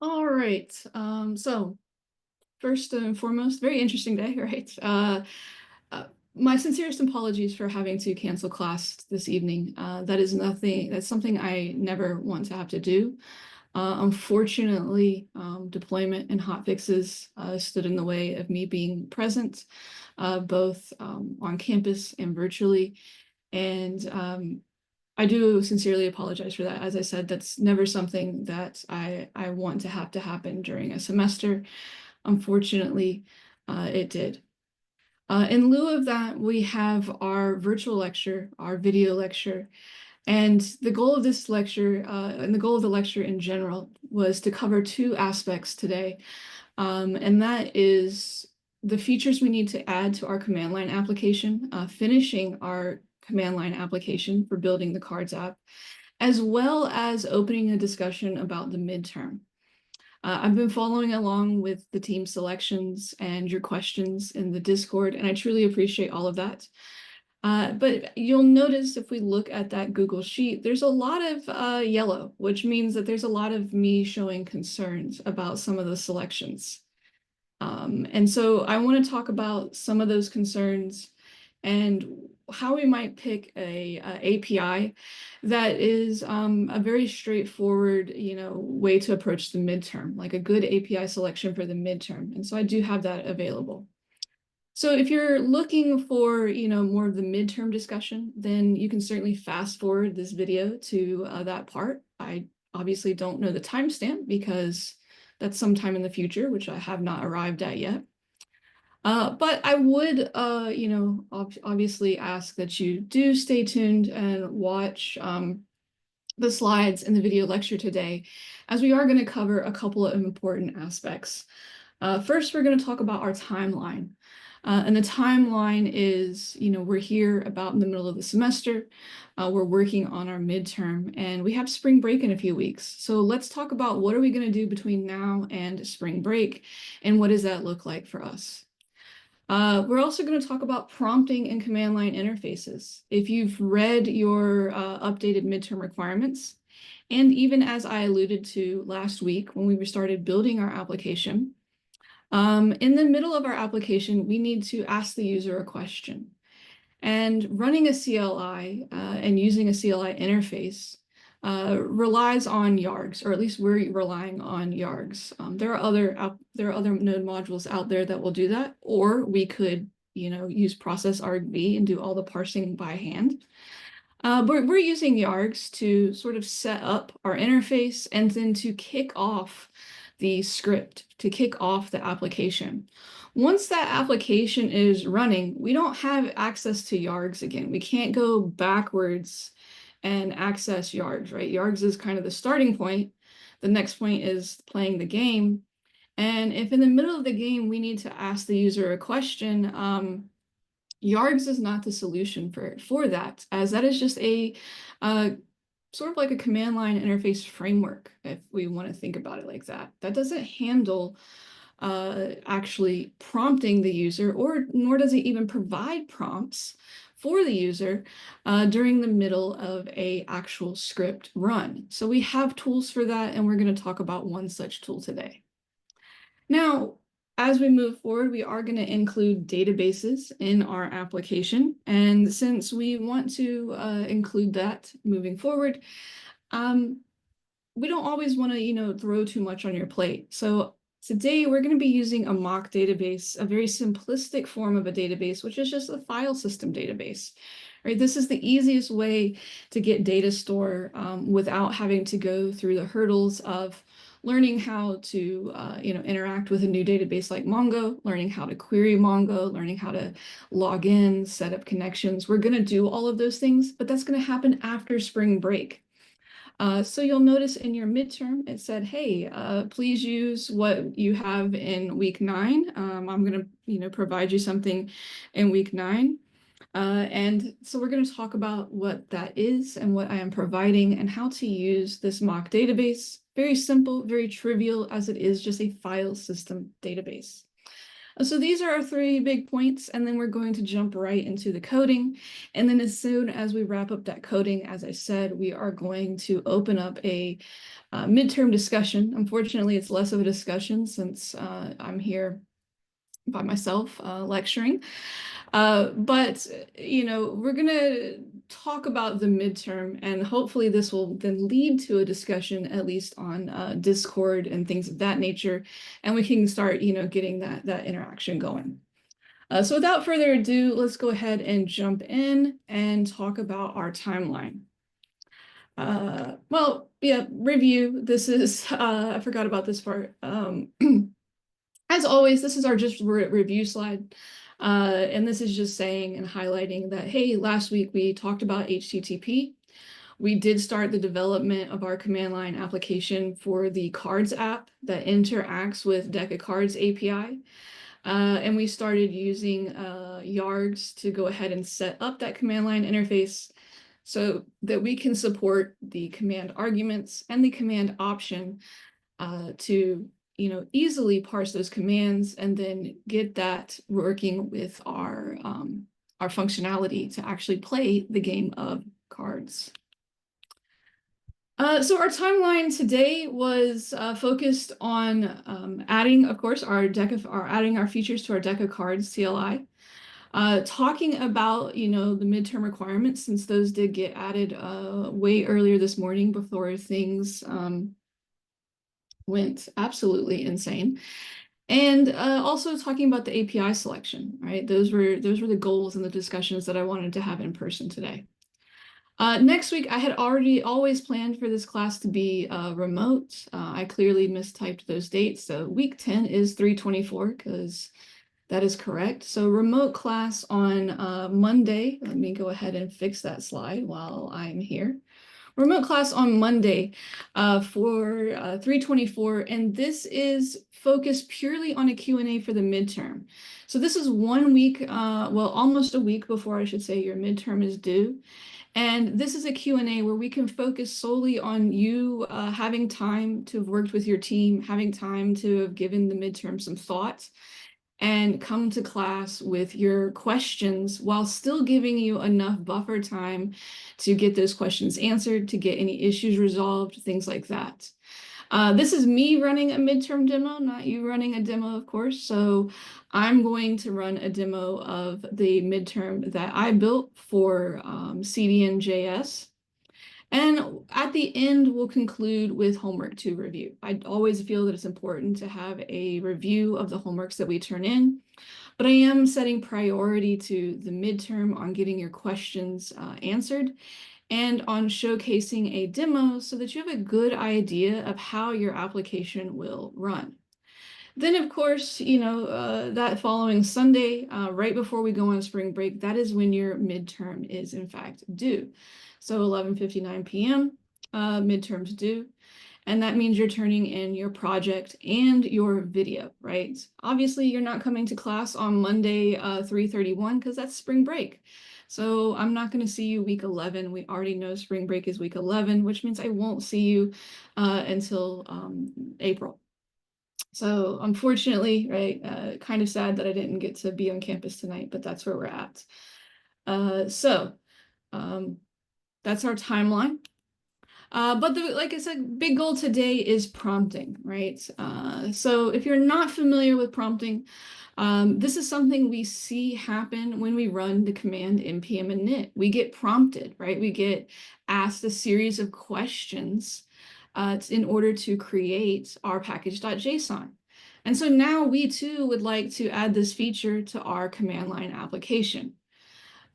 All right. So first and foremost, very interesting day, right? Uh, my sincerest apologies for having to cancel class this evening. That's something I never want to have to do. Unfortunately, deployment and hot fixes stood in the way of me being present, both on campus and virtually. And I do sincerely apologize for that. As I said, that's never something that I want to have to happen during a semester. Unfortunately, it did. In lieu of that, we have our virtual lecture, our video lecture. And the goal of this lecture, and the goal of the lecture in general, was to cover two aspects today. And that is the features we need to add to our command line application, finishing our command line application for building the cards app, as well as opening a discussion about the midterm. I've been following along with the team selections and your questions in the Discord, and I truly appreciate all of that. But you'll notice if we look at that Google Sheet, there's a lot of yellow, which means that there's a lot of me showing concerns about some of the selections. And so I want to talk about some of those concerns and how we might pick a API that is a very straightforward, way to approach the midterm, like a good API selection for the midterm. And so I do have that available. So if you're looking for, more of the midterm discussion, then you can certainly fast forward this video to that part. I obviously don't know the timestamp because that's sometime in the future, which I have not arrived at yet. But I would, obviously ask that you do stay tuned and watch the slides in the video lecture today, as we are going to cover a couple of important aspects. First, we're going to talk about our timeline. And the timeline is, we're here about in the middle of the semester. We're working on our midterm, and we have spring break in a few weeks. So let's talk about what are we going to do between now and spring break, and what does that look like for us? We're also going to talk about prompting and command line interfaces. If you've read your updated midterm requirements, and even as I alluded to last week when we started building our application, in the middle of our application, we need to ask the user a question. And running a CLI and using a CLI interface relies on YARGs, or at least we're relying on YARGs. There are other node modules out there that will do that, or we could, use process argv and do all the parsing by hand. But we're using YARGs to sort of set up our interface and then to kick off the script, to kick off the application. Once that application is running, we don't have access to YARGs again. We can't go backwards and access YARGs, right? YARGs is kind of the starting point. The next point is playing the game. And if in the middle of the game, we need to ask the user a question, YARGs is not the solution for that, as that is just a sort of like a command line interface framework, if we want to think about it like that. That doesn't handle actually prompting the user, or nor does it even provide prompts for the user during the middle of a actual script run. So we have tools for that, and we're going to talk about one such tool today. Now, as we move forward, we are going to include databases in our application. And since we want to include that moving forward, we don't always want to, throw too much on your plate. So today we're going to be using a mock database, a very simplistic form of a database, which is just a file system database. Right? This is the easiest way to get data store without having to go through the hurdles of learning how to interact with a new database like Mongo, learning how to query Mongo, learning how to log in, set up connections. We're going to do all of those things, but that's going to happen after spring break. So you'll notice in your midterm, it said, hey, please use what you have in week 9. I'm going to provide you something in week 9. And so we're going to talk about what that is and what I am providing and how to use this mock database. Very simple, very trivial, as it is just a file system database. So these are our three big points, and then we're going to jump right into the coding. And then as soon as we wrap up that coding, as I said, we are going to open up a midterm discussion. Unfortunately, it's less of a discussion since I'm here by myself lecturing. But, we're going to talk about the midterm, and hopefully this will then lead to a discussion, at least on Discord and things of that nature, and we can start, getting that interaction going. So without further ado, let's go ahead and jump in and talk about our timeline. Well, yeah, review. This is, I forgot about this part. As always, this is our just review slide. And this is just saying and highlighting that, hey, last week we talked about HTTP. We did start the development of our command line application for the Cards app that interacts with Deck of Cards API. And we started using YARGs to go ahead and set up that command line interface so that we can support the command arguments and the command option to easily parse those commands and then get that working with our functionality to actually play the game of cards. So our timeline today was focused on adding, of course, adding our features to our Deck of Cards CLI. Talking about, the midterm requirements, since those did get added way earlier this morning before things went absolutely insane. And also talking about the API selection, right? Those were the goals and the discussions that I wanted to have in person today. Next week, I had always planned for this class to be remote. I clearly mistyped those dates. So week 10 is 3/24 because that is correct. So remote class on Monday. Let me go ahead and fix that slide while I'm here. Remote class on Monday for 3/24, and this is focused purely on a Q&A for the midterm. So this is 1 week, well, almost a week before, I should say, your midterm is due. And this is a Q&A where we can focus solely on you having time to have worked with your team, having time to have given the midterm some thought, and come to class with your questions while still giving you enough buffer time to get those questions answered, to get any issues resolved, things like that. This is me running a midterm demo, not you running a demo, of course. So I'm going to run a demo of the midterm that I built for CDN.js. And at the end, we'll conclude with homework to review. I always feel that it's important to have a review of the homeworks that we turn in, but I am setting priority to the midterm on getting your questions answered and on showcasing a demo so that you have a good idea of how your application will run. Then, of course, that following Sunday, right before we go on spring break, that is when your midterm is in fact due. So 11:59 p.m. Midterms due. And that means you're turning in your project and your video, right? Obviously, you're not coming to class on Monday, 3/31, because that's spring break. So I'm not going to see you week 11. We already know spring break is week 11, which means I won't see you until April. So unfortunately, right, kind of sad that I didn't get to be on campus tonight, but that's where we're at. So that's our timeline. But like I said, big goal today is prompting, right? So if you're not familiar with prompting, this is something we see happen when we run the command npm init. We get prompted, right? We get asked a series of questions in order to create our package.json. And so now we too would like to add this feature to our command line application.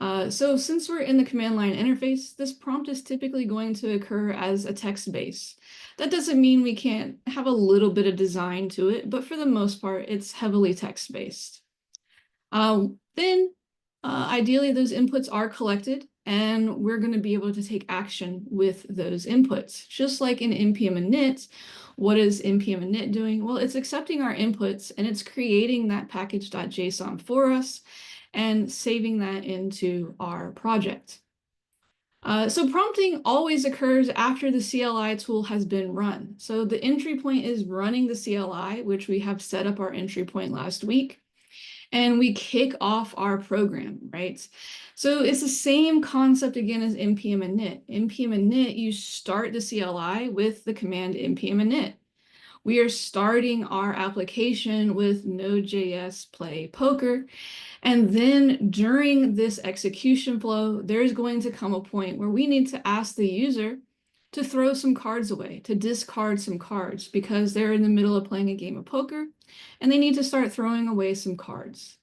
So since we're in the command line interface, this prompt is typically going to occur as a text base. That doesn't mean we can't have a little bit of design to it, but for the most part, it's heavily text-based. Then, ideally, those inputs are collected, and we're going to be able to take action with those inputs. Just like in npm init, what is npm init doing? Well, it's accepting our inputs, and it's creating that package.json for us and saving that into our project. So prompting always occurs after the CLI tool has been run. So the entry point is running the CLI, which we have set up our entry point last week. and we kick off our program, right? So it's the same concept again as npm init. npm init, you start the CLI with the command npm init. We are starting our application with Node.js play poker. And then during this execution flow, there's going to come a point where we need to ask the user to throw some cards away, to discard some cards, because they're in the middle of playing a game of poker and they need to start throwing away some cards.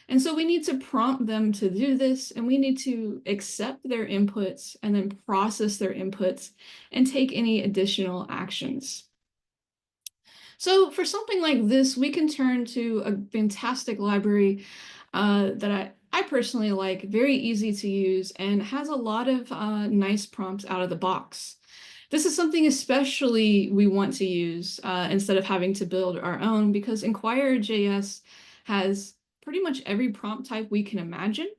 And so we need to prompt them to do this, and we need to accept their inputs and then process their inputs and take any additional actions. So for something like this, we can turn to a fantastic library that I personally like, very easy to use, and has a lot of nice prompts out of the box. This is something especially we want to use instead of having to build our own, because Inquire.js has pretty much every prompt type we can imagine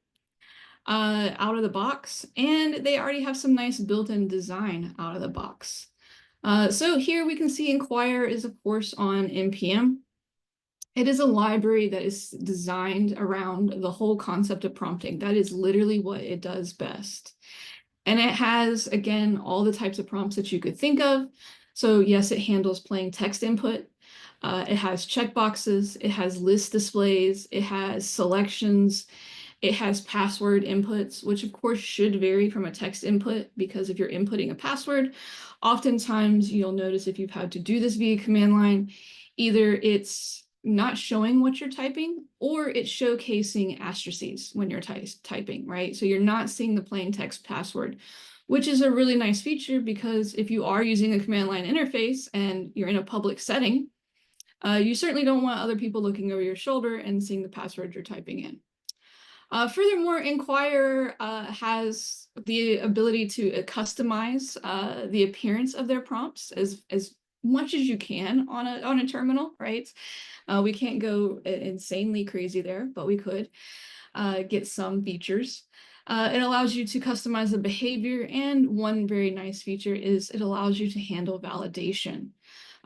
out of the box, and they already have some nice built-in design out of the box. So here we can see Inquire is, of course, on NPM. It is a library that is designed around the whole concept of prompting. That is literally what it does best. And it has, again, all the types of prompts that you could think of. So yes, it handles plain text input. It has checkboxes. It has list displays. It has selections. It has password inputs, which of course should vary from a text input, because if you're inputting a password, oftentimes you'll notice if you've had to do this via command line, either it's not showing what you're typing or it's showcasing asterisks when you're typing, right? So you're not seeing the plain text password, which is a really nice feature, because if you are using a command line interface and you're in a public setting, you certainly don't want other people looking over your shoulder and seeing the password you're typing in. Furthermore, Inquire has the ability to customize the appearance of their prompts as much as you can on a terminal, right? We can't go insanely crazy there, but we could get some features. It allows you to customize the behavior, and one very nice feature is it allows you to handle validation.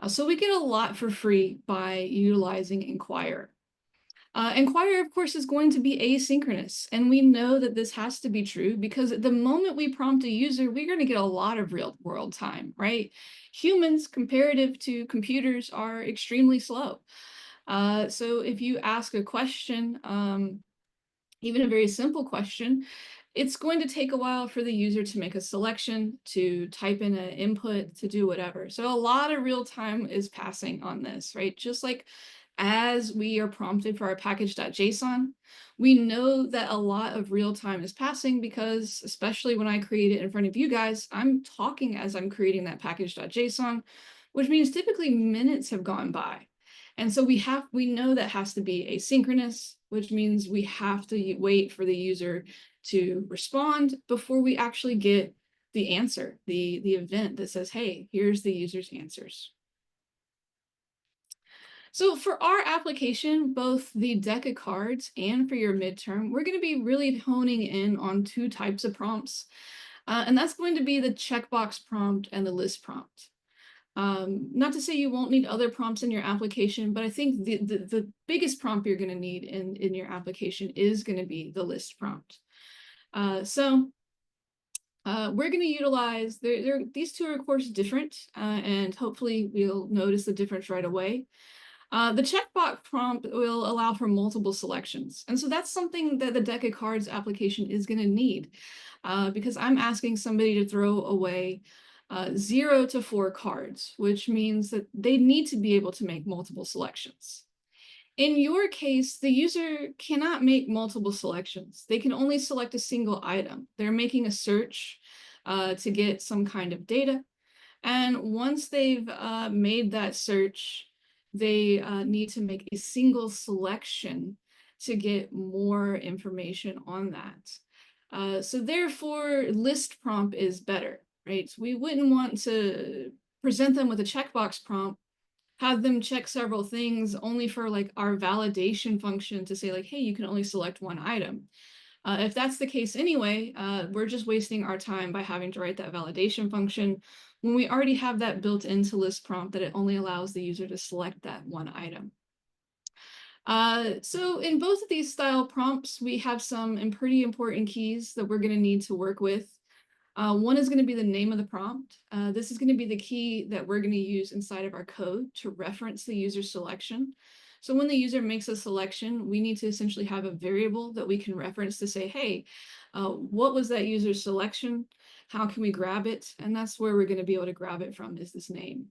So we get a lot for free by utilizing Inquire. Inquire, of course, is going to be asynchronous, and we know that this has to be true because the moment we prompt a user, we're going to get a lot of real world time, right? Humans, comparative to computers, are extremely slow. So if you ask a question, even a very simple question, it's going to take a while for the user to make a selection, to type in an input, to do whatever. So a lot of real time is passing on this, right? Just like as we are prompted for our package.json, we know that a lot of real time is passing, because especially when I create it in front of you guys, I'm talking as I'm creating that package.json, which means typically minutes have gone by. And so we know that has to be asynchronous, which means we have to wait for the user to respond before we actually get the answer, the event that says, hey, here's the user's answers. So for our application, both the deck of cards and for your midterm, we're going to be really honing in on two types of prompts. And that's going to be the checkbox prompt and the list prompt. Not to say you won't need other prompts in your application, but I think the biggest prompt you're going to need in your application is going to be the list prompt. We're going to utilize, these two are of course different, and hopefully we'll notice the difference right away. The checkbox prompt will allow for multiple selections. And so that's something that the deck of cards application is going to need, because I'm asking somebody to throw away 0 to 4 cards, which means that they need to be able to make multiple selections. In your case, the user cannot make multiple selections. They can only select a single item. They're making a search to get some kind of data. And once they've made that search, they need to make a single selection to get more information on that. So therefore, list prompt is better, right? We wouldn't want to present them with a checkbox prompt, have them check several things only for like our validation function to say like, hey, you can only select one item. If that's the case anyway, we're just wasting our time by having to write that validation function when we already have that built into list prompt that it only allows the user to select that one item. So in both of these style prompts, we have some pretty important keys that we're going to need to work with. One is going to be the name of the prompt. This is going to be the key that we're going to use inside of our code to reference the user selection. So when the user makes a selection, we need to essentially have a variable that we can reference to say, hey, what was that user's selection? How can we grab it? And that's where we're going to be able to grab it from, is this name.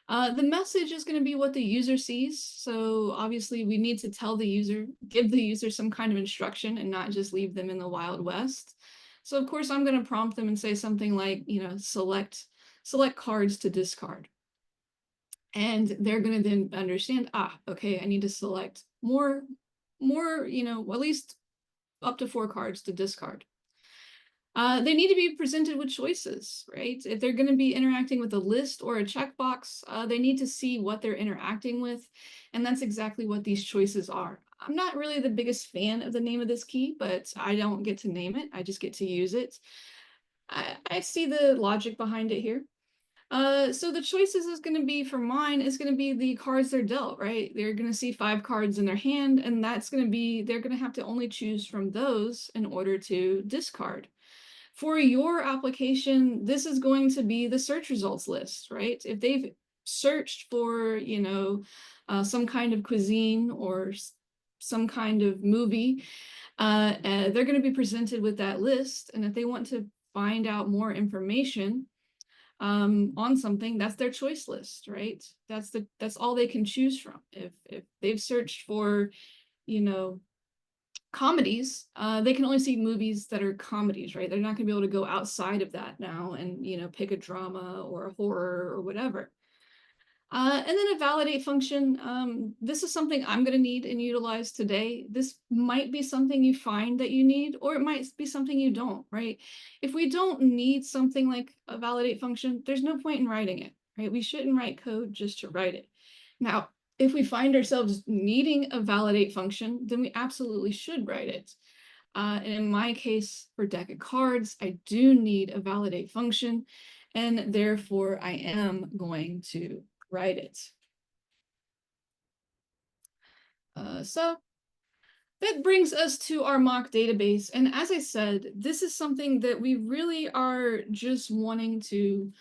The message is going to be what the user sees. So obviously we need to tell the user, give the user some kind of instruction and not just leave them in the Wild West. So of course I'm going to prompt them and say something like, select cards to discard. And they're going to then understand, okay, I need to select more, at least up to 4 cards to discard. They need to be presented with choices, right? If they're going to be interacting with a list or a checkbox, they need to see what they're interacting with. And that's exactly what these choices are. I'm not really the biggest fan of the name of this key, but I don't get to name it. I just get to use it. I see the logic behind it here. So the choices is going to be, for mine, is going to be the cards they're dealt, right? They're going to see 5 cards in their hand, and that's going to be, they're going to have to only choose from those in order to discard. For your application, this is going to be the search results list, right? If they've searched for, some kind of cuisine or some kind of movie, they're going to be presented with that list. And if they want to find out more information on something, that's their choice list, right? That's all they can choose from. If they've searched for, comedies, they can only see movies that are comedies, right? They're not going to be able to go outside of that now and, pick a drama or a horror or whatever. And then a validate function. This is something I'm going to need and utilize today. This might be something you find that you need, or it might be something you don't, right? If we don't need something like a validate function, there's no point in writing it, right? We shouldn't write code just to write it. Now, if we find ourselves needing a validate function, then we absolutely should write it. And in my case, for deck of cards, I do need a validate function, and therefore I am going to write it. So that brings us to our mock database. And as I said, this is something that we really are just wanting to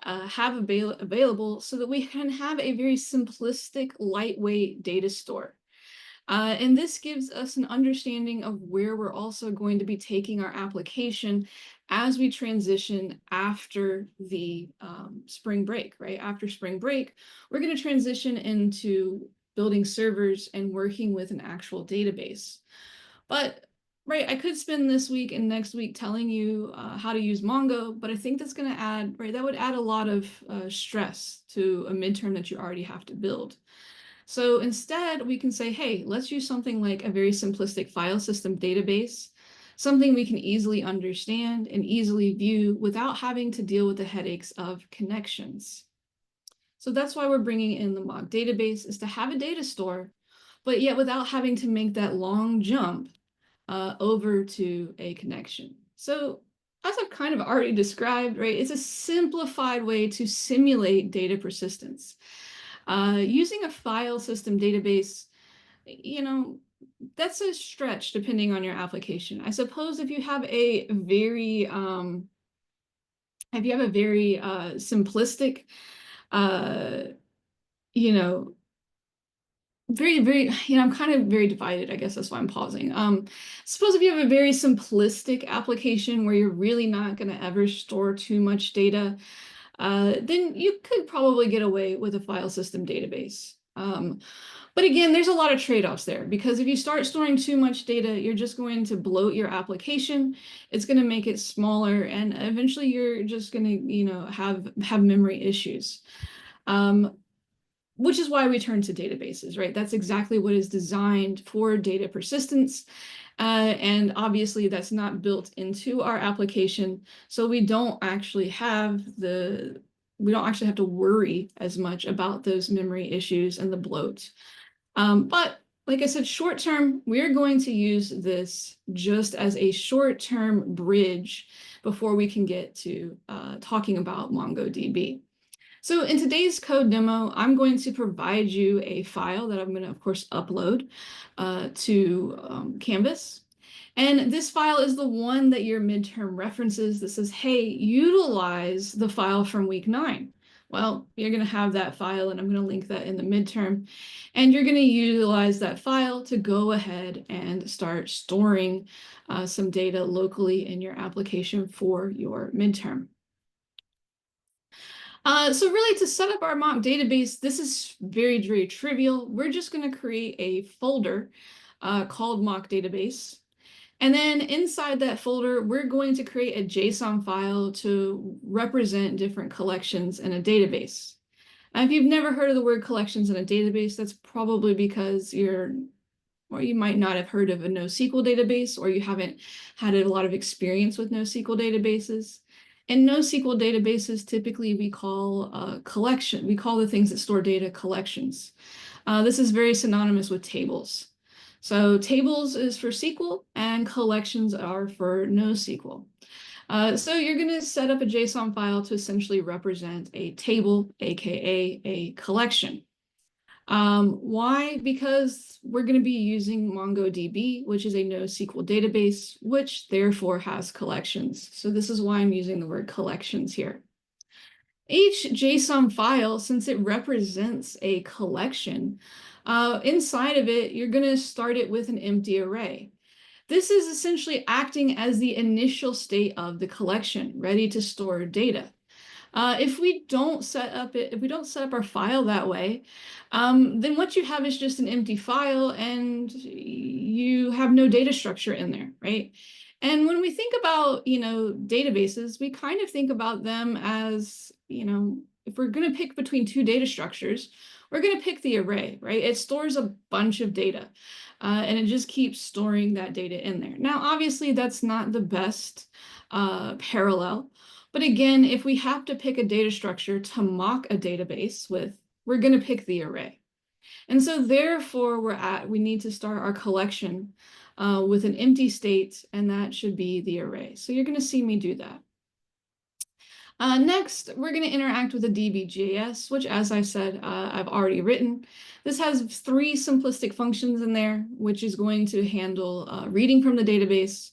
have available so that we can have a very simplistic, lightweight data store. And this gives us an understanding of where we're also going to be taking our application as we transition after the spring break, right? After spring break, we're going to transition into building servers and working with an actual database. But right, I could spend this week and next week telling you how to use Mongo, but I think that's going to add, right, that would add a lot of stress to a midterm that you already have to build. So instead, we can say, hey, let's use something like a very simplistic file system database, something we can easily understand and easily view without having to deal with the headaches of connections. So that's why we're bringing in the mock database, is to have a data store, but yet without having to make that long jump over to a connection. So as I've kind of already described, right, it's a simplified way to simulate data persistence. Using a file system database, that's a stretch depending on your application. I suppose if you have a very simplistic, I'm kind of very divided. I guess that's why I'm pausing. Suppose if you have a very simplistic application where you're really not going to ever store too much data, then you could probably get away with a file system database. But again, there's a lot of trade-offs there, because if you start storing too much data, you're just going to bloat your application. It's going to make it smaller, and eventually you're just going to, have memory issues. Which is why we turn to databases, right? That's exactly what is designed for data persistence. And obviously that's not built into our application. So we don't actually have to worry as much about those memory issues and the bloat. But like I said, short term, we're going to use this just as a short-term bridge before we can get to talking about MongoDB. So in today's code demo, I'm going to provide you a file that I'm going to, of course, upload to Canvas. And this file is the one that your midterm references that says, hey, utilize the file from week 9. Well, you're going to have that file, and I'm going to link that in the midterm. And you're going to utilize that file to go ahead and start storing some data locally in your application for your midterm. So really to set up our mock database, this is very, very trivial. We're just going to create a folder called mock database. And then inside that folder, we're going to create a JSON file to represent different collections in a database. If you've never heard of the word collections in a database, that's probably because or you might not have heard of a NoSQL database, or you haven't had a lot of experience with NoSQL databases. In NoSQL databases, typically we call we call the things that store data collections. This is very synonymous with tables. So tables is for SQL and collections are for NoSQL. So you're going to set up a JSON file to essentially represent a table, aka a collection. Why? Because we're going to be using MongoDB, which is a NoSQL database, which therefore has collections. So this is why I'm using the word collections here. Each JSON file, since it represents a collection, inside of it, you're going to start it with an empty array. This is essentially acting as the initial state of the collection, ready to store data. If we don't set up our file that way, then what you have is just an empty file and you have no data structure in there, right? And when we think about, databases, we kind of think about them as, if we're going to pick between two data structures, we're going to pick the array, right? It stores a bunch of data, and it just keeps storing that data in there. Now, obviously, that's not the best parallel. But again, if we have to pick a data structure to mock a database with, we're going to pick the array. And so therefore, we need to start our collection with an empty state, and that should be the array. So you're going to see me do that. Next, we're going to interact with a DB.js, which, as I said, I've already written. This has 3 simplistic functions in there, which is going to handle reading from the database,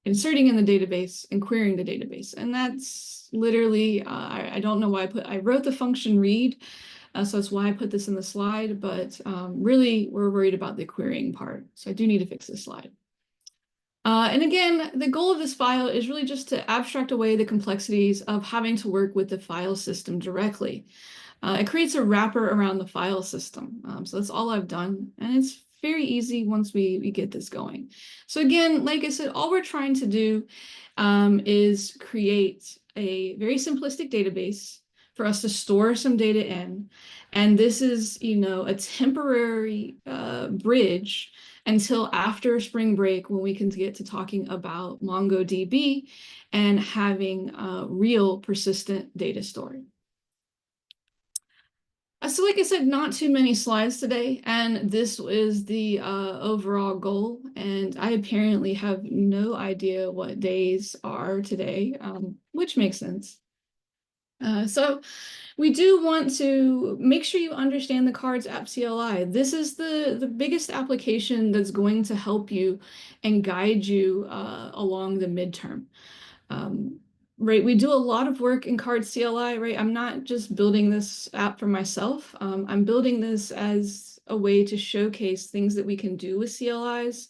inserting in the database, and querying the database. And that's literally, I don't know why I wrote the function read, so that's why I put this in the slide, but really we're worried about the querying part. So I do need to fix this slide. And again, the goal of this file is really just to abstract away the complexities of having to work with the file system directly. It creates a wrapper around the file system. So that's all I've done. And it's very easy once we get this going. So again, like I said, all we're trying to do is create a very simplistic database for us to store some data in. And this is, a temporary bridge until after spring break, when we can get to talking about MongoDB and having real persistent data stored. So like I said, not too many slides today, and this is the overall goal, and I apparently have no idea what days are today, which makes sense. So we do want to make sure you understand the cards app CLI. This is the biggest application that's going to help you and guide you along the midterm. Right, we do a lot of work in Card CLI, right? I'm not just building this app for myself. I'm building this as a way to showcase things that we can do with CLIs,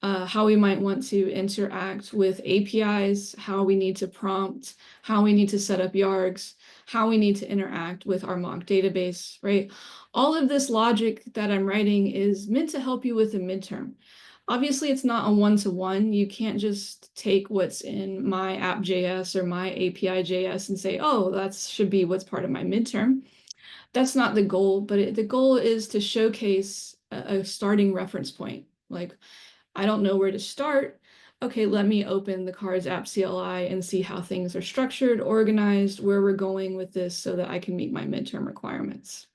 how we might want to interact with APIs, how we need to prompt, how we need to set up yards, how we need to interact with our mock database, right? All of this logic that I'm writing is meant to help you with the midterm. Obviously, it's not a one-to-one. You can't just take what's in my app.js or my API.js and say, oh, that should be what's part of my midterm. That's not the goal, but the goal is to showcase a starting reference point. Like, I don't know where to start. Okay, let me open the Cards app CLI and see how things are structured, organized, where we're going with this so that I can meet my midterm requirements.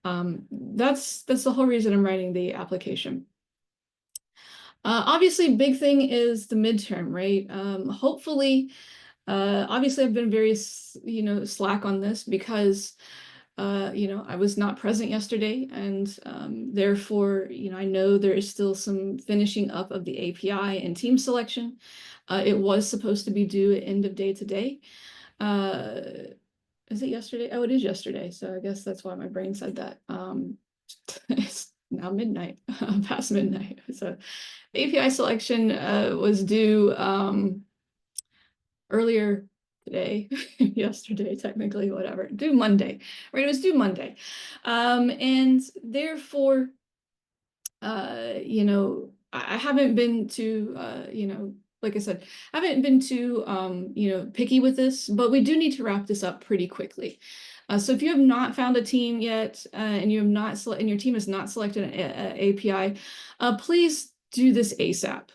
That's the whole reason I'm writing the application. Obviously, big thing is the midterm, right? Hopefully, Obviously, I've been very, slack on this because, I was not present yesterday, and therefore, I know there is still some finishing up of the API and team selection. It was supposed to be due at end of day today. Uh, is it yesterday? Oh, it is yesterday. So I guess that's why my brain said that. It's now midnight, past midnight. So the API selection was due earlier today, yesterday, technically, whatever, due Monday, right? It was due Monday. And therefore, I haven't been too, like I said, I haven't been too, picky with this, but we do need to wrap this up pretty quickly. So if you have not found a team yet, and you have not and your team has not selected an API, please do this ASAP.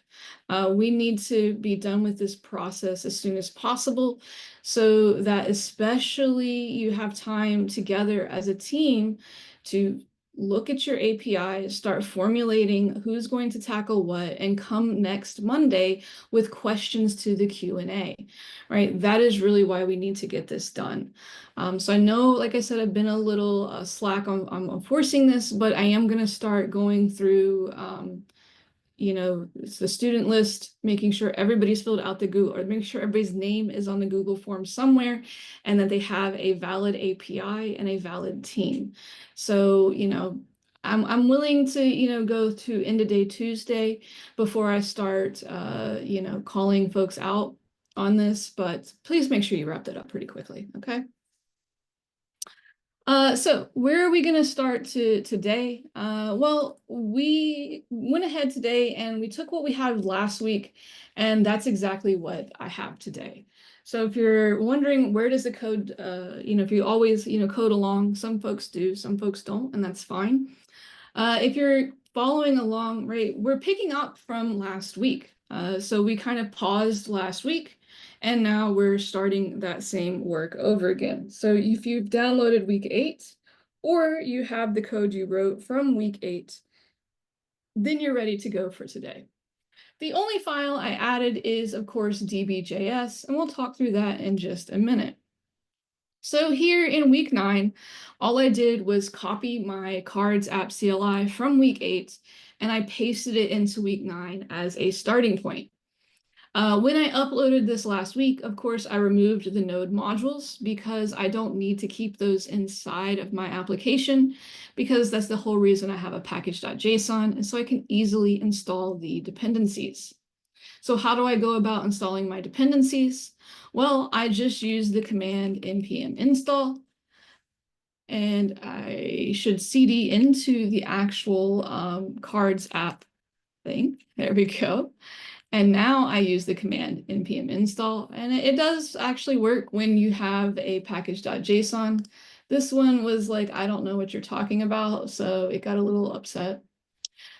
We need to be done with this process as soon as possible, so that especially you have time together as a team to look at your API, start formulating who's going to tackle what, and come next Monday with questions to the Q&A, right? That is really why we need to get this done. So I know, like I said, I've been a little slack on forcing this, but I am going to start going through it's the student list, making sure everybody's filled out the Google, or making sure everybody's name is on the Google form somewhere, and that they have a valid API and a valid team. So, I'm willing to, go to end of day Tuesday before I start, calling folks out on this, but please make sure you wrap that up pretty quickly, okay? So where are we going to start today? Well, we went ahead today and we took what we had last week, and that's exactly what I have today. So if you're wondering where does the code, if you always, code along, some folks do, some folks don't, and that's fine. If you're following along, right, we're picking up from last week. So we kind of paused last week, and now we're starting that same work over again. So if you've downloaded week 8, or you have the code you wrote from week 8, then you're ready to go for today. The only file I added is, of course, db.js, and we'll talk through that in just a minute. So here in week 9, all I did was copy my cards app CLI from week 8, and I pasted it into week 9 as a starting point. When I uploaded this last week, of course, I removed the node modules because I don't need to keep those inside of my application, because that's the whole reason I have a package.json, and so I can easily install the dependencies. So how do I go about installing my dependencies? Well, I just use the command npm install, and I should cd into the actual cards app thing. There we go. And now I use the command npm install, and it does actually work when you have a package.json. This one was like, I don't know what you're talking about, so it got a little upset.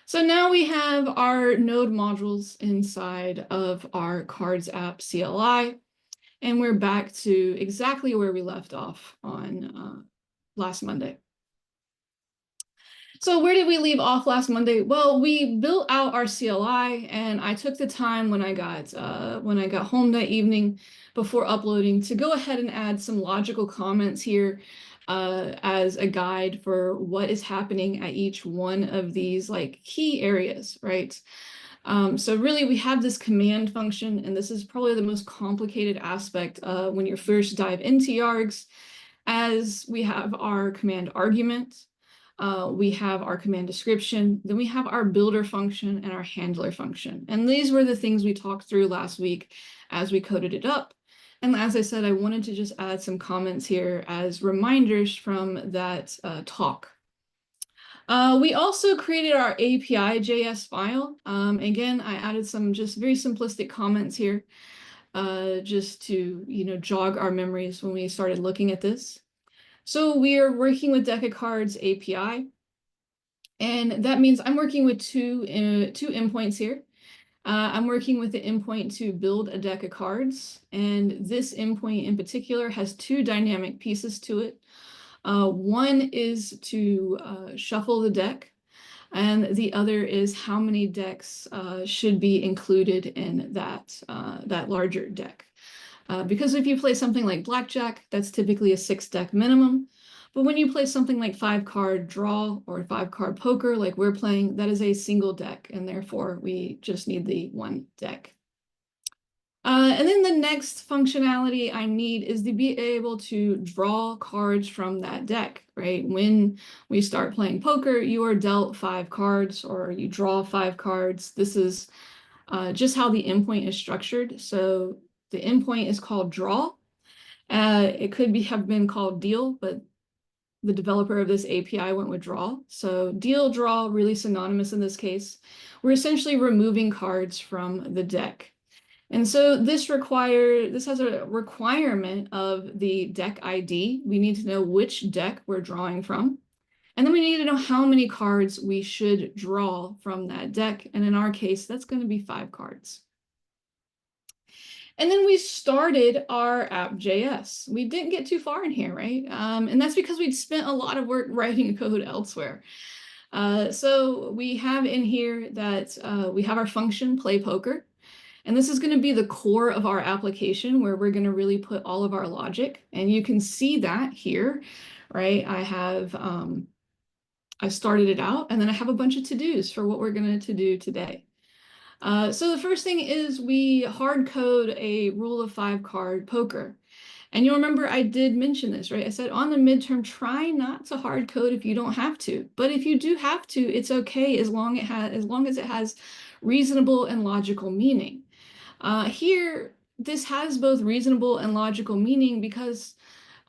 So now we have our node modules inside of our cards app CLI, and we're back to exactly where we left off on last Monday. So where did we leave off last Monday? Well, we built out our CLI, and I took the time when I got home that evening before uploading to go ahead and add some logical comments here as a guide for what is happening at each one of these like key areas, right? So really we have this command function, and this is probably the most complicated aspect when you first dive into Yargs, as we have our command argument. We have our command description, then we have our builder function and our handler function. And these were the things we talked through last week as we coded it up. And as I said, I wanted to just add some comments here as reminders from that talk. We also created our API.js file. Again, I added some just very simplistic comments here just to jog our memories when we started looking at this. So we are working with Deck of Cards API, and that means I'm working with two endpoints here. I'm working with the endpoint to build a deck of cards, and this endpoint in particular has 2 dynamic pieces to it. One is to shuffle the deck, and the other is how many decks should be included in that larger deck. Because if you play something like blackjack, that's typically a 6-deck minimum. But when you play something like 5-card draw or 5-card poker, like we're playing, that is a single deck, and therefore we just need the 1 deck. And then the next functionality I need is to be able to draw cards from that deck, right? When we start playing poker, you are dealt 5 cards or you draw 5 cards. This is just how the endpoint is structured. So the endpoint is called draw. It could have been called deal, but the developer of this API went with draw. So deal, draw, really synonymous in this case. We're essentially removing cards from the deck. And so this has a requirement of the deck ID. We need to know which deck we're drawing from. And then we need to know how many cards we should draw from that deck. And in our case, that's going to be 5 cards. And then we started our app.js. We didn't get too far in here, right? And that's because we'd spent a lot of work writing code elsewhere. So we have in here that we have our function play poker. And this is going to be the core of our application where we're going to really put all of our logic. And you can see that here, right? I started it out, and then I have a bunch of to-dos for what we're going to do today. So the first thing is we hard code a rule of 5 card poker. And you'll remember I did mention this, right? I said on the midterm, try not to hard code if you don't have to. But if you do have to, it's okay as long as it has reasonable and logical meaning. Here, this has both reasonable and logical meaning because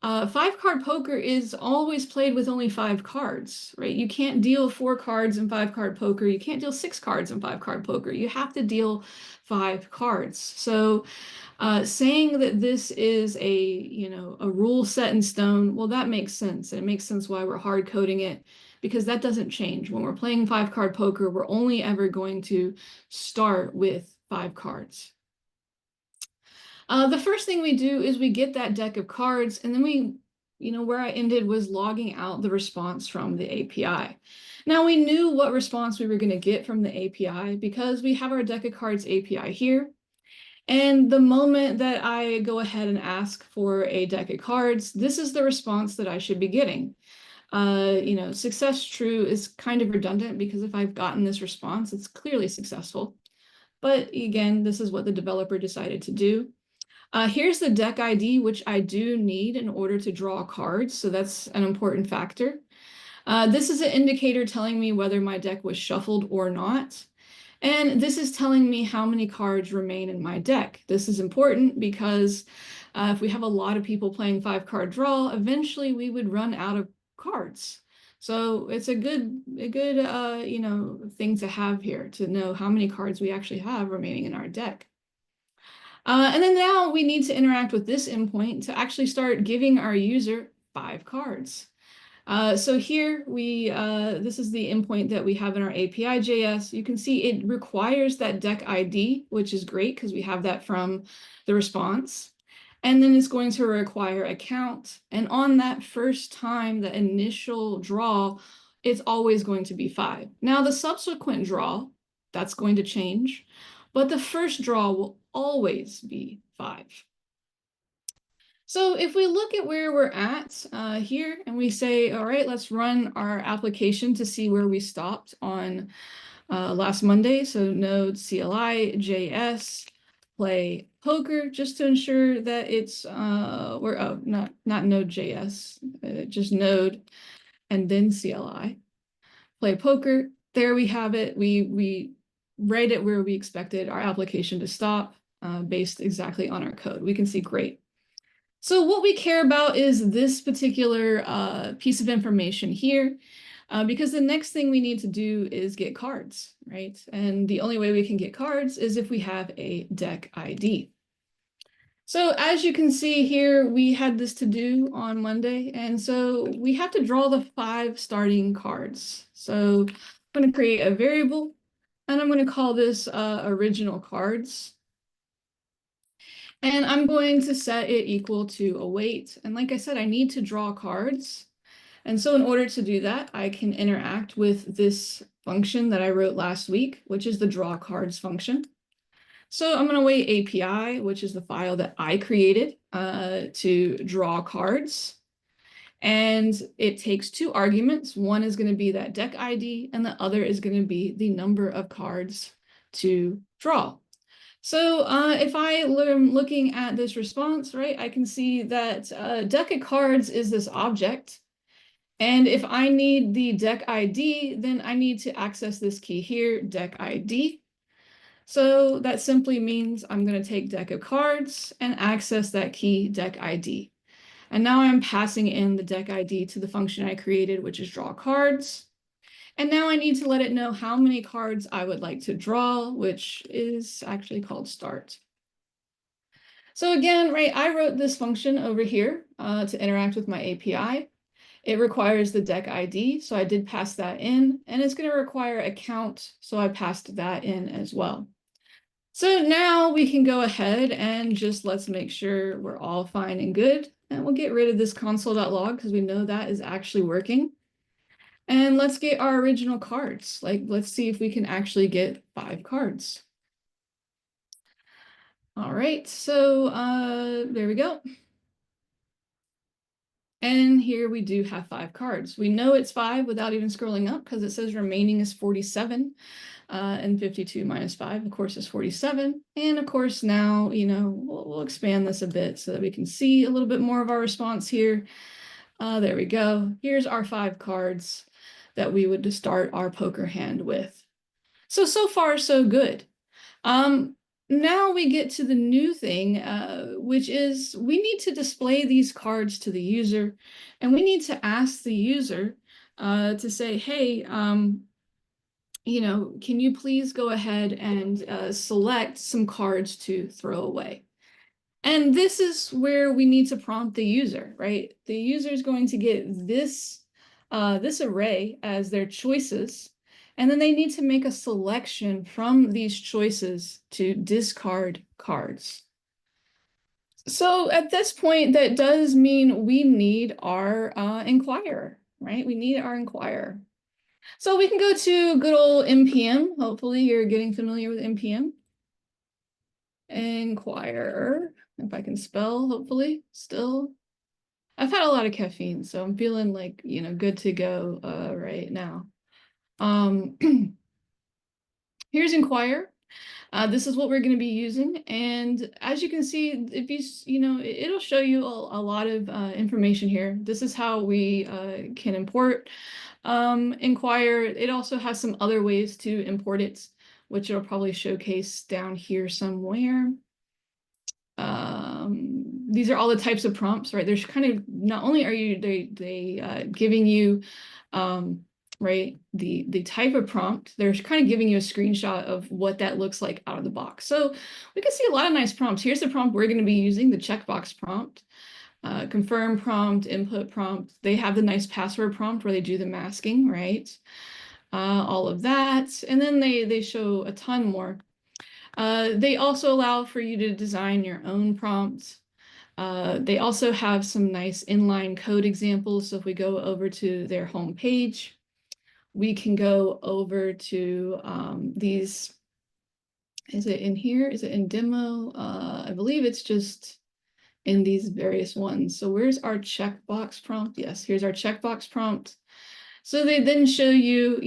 5-card poker is always played with only 5 cards, right? You can't deal 4 cards in 5-card poker. You can't deal 6 cards in 5-card poker. You have to deal 5 cards. So saying that this is a rule set in stone, well, that makes sense. And it makes sense why we're hard coding it, because that doesn't change. When we're playing 5-card poker, we're only ever going to start with 5 cards. The first thing we do is we get that deck of cards, and then where I ended was logging out the response from the API. Now we knew what response we were going to get from the API because we have our deck of cards API here. And the moment that I go ahead and ask for a deck of cards, this is the response that I should be getting. Success true is kind of redundant because if I've gotten this response, it's clearly successful. But again, this is what the developer decided to do. Here's the deck ID, which I do need in order to draw cards, so that's an important factor. This is an indicator telling me whether my deck was shuffled or not. And this is telling me how many cards remain in my deck. This is important because if we have a lot of people playing 5-card draw, eventually we would run out of cards. So it's a good thing to have here to know how many cards we actually have remaining in our deck. And then now we need to interact with this endpoint to actually start giving our user 5 cards. So here this is the endpoint that we have in our API.js. You can see it requires that deck ID, which is great because we have that from the response. And then it's going to require a count. And on that first time, the initial draw, it's always going to be 5. Now the subsequent draw, that's going to change, but the first draw will always be 5. So if we look at where we're at here and we say, all right, let's run our application to see where we stopped on last Monday. So node CLI, JS, play poker, just to ensure that it's, not Node.js, just node and then CLI. Play poker, there we have it. We right at where we expected our application to stop based exactly on our code. We can see great. So what we care about is this particular piece of information here, because the next thing we need to do is get cards, right? And the only way we can get cards is if we have a deck ID. So as you can see here, we had this to do on Monday, and so we have to draw the 5 starting cards. So I'm going to create a variable, and I'm going to call this original cards. And I'm going to set it equal to await. And like I said, I need to draw cards. And so in order to do that, I can interact with this function that I wrote last week, which is the draw cards function. So I'm going to wait API, which is the file that I created to draw cards. And it takes two arguments. One is going to be that deck ID, and the other is going to be the number of cards to draw. So if I am looking at this response, right, I can see that deck of cards is this object. And if I need the deck ID, then I need to access this key here, deck ID. So that simply means I'm going to take deck of cards and access that key, deck ID. And now I'm passing in the deck ID to the function I created, which is draw cards. And now I need to let it know how many cards I would like to draw, which is actually called start. So again, right, I wrote this function over here to interact with my API. It requires the deck ID, so I did pass that in, and it's going to require a count, so I passed that in as well. So now we can go ahead and just let's make sure we're all fine and good. And we'll get rid of this console.log because we know that is actually working. And let's get our original cards. Like, let's see if we can actually get 5 cards. All right, so there we go. And here we do have 5 cards. We know it's 5 without even scrolling up because it says remaining is 47. And 52 minus 5, of course, is 47. And of course, now, we'll expand this a bit so that we can see a little bit more of our response here. There we go. Here's our 5 cards that we would start our poker hand with. So far, so good. Now we get to the new thing, which is we need to display these cards to the user, and we need to ask the user to say, hey, can you please go ahead and select some cards to throw away? And this is where we need to prompt the user, right? The user is going to get this array as their choices, and then they need to make a selection from these choices to discard cards. So at this point, that does mean we need our inquirer, right? We need our inquirer. So we can go to good old NPM. Hopefully you're getting familiar with NPM. Inquirer, if I can spell, hopefully, still. I've had a lot of caffeine, so I'm feeling like, good to go right now. Here's inquire. This is what we're going to be using. And as you can see, if it'll show you a lot of information here. This is how we can import inquire. It also has some other ways to import it, which it'll probably showcase down here somewhere. These are all the types of prompts, right? There's kind of, not only are they giving you right, the type of prompt, they're kind of giving you a screenshot of what that looks like out of the box. So we can see a lot of nice prompts. Here's the prompt we're going to be using, the checkbox prompt. Confirm prompt, input prompt. They have the nice password prompt where they do the masking, right? All of that. And then they show a ton more. They also allow for you to design your own prompts. They also have some nice inline code examples. So if we go over to their home page, we can go over to these. Is it in here? Is it in demo? I believe it's just in these various ones. So where's our checkbox prompt? Yes, here's our checkbox prompt. So they then show you,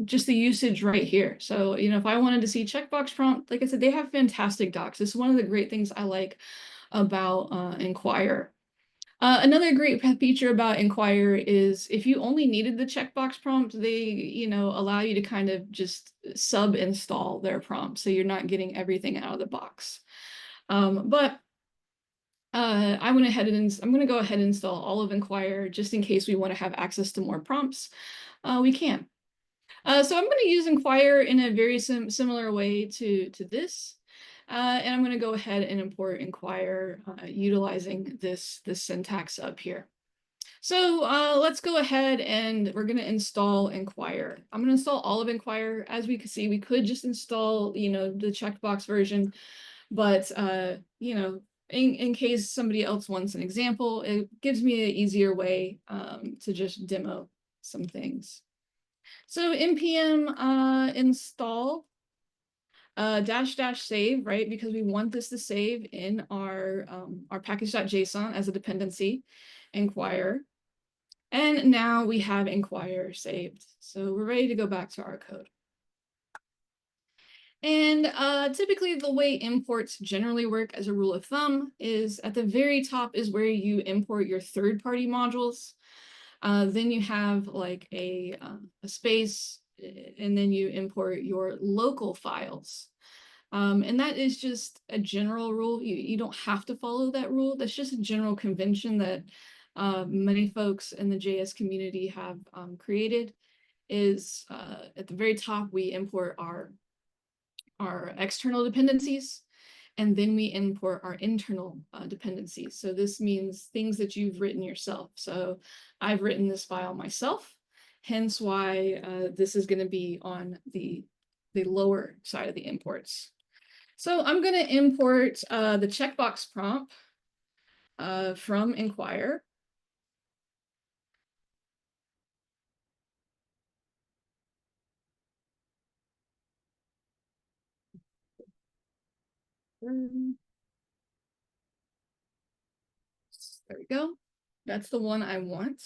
just the usage right here. So, if I wanted to see checkbox prompt, like I said, they have fantastic docs. This is one of the great things I like about Inquire. Another great feature about Inquire is if you only needed the checkbox prompt, they, allow you to kind of just sub-install their prompt. So you're not getting everything out of the box. But I went ahead and I'm going to go ahead and install all of Inquire just in case we want to have access to more prompts. We can. So I'm going to use Inquire in a very similar way to this. And I'm going to go ahead and import Inquire utilizing this syntax up here. So let's go ahead and we're going to install Inquire. I'm going to install all of Inquire. As we can see, we could just install, the checkbox version, but in case somebody else wants an example, it gives me an easier way to just demo some things. So npm install dash dash save, right? Because we want this to save in our package.json as a dependency, inquire. And now we have inquire saved. So we're ready to go back to our code. And typically the way imports generally work as a rule of thumb is at the very top is where you import your third-party modules. Then you have like a space, and then you import your local files. And that is just a general rule. You don't have to follow that rule. That's just a general convention that many folks in the JS community have created. Is at the very top, we import our external dependencies, and then we import our internal dependencies. So this means things that you've written yourself. So I've written this file myself, hence why this is going to be on the lower side of the imports. So I'm going to import the checkbox prompt from inquire. There we go. That's the one I want.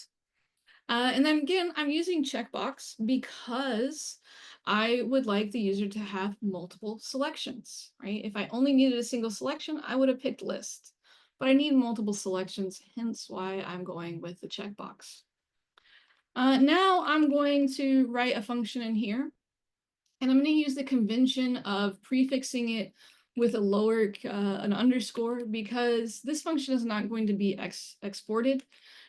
And then again, I'm using checkbox because I would like the user to have multiple selections, right? If I only needed a single selection, I would have picked list. But I need multiple selections, hence why I'm going with the checkbox. Now I'm going to write a function in here. And I'm going to use the convention of prefixing it with a lower, an underscore, because this function is not going to be exported,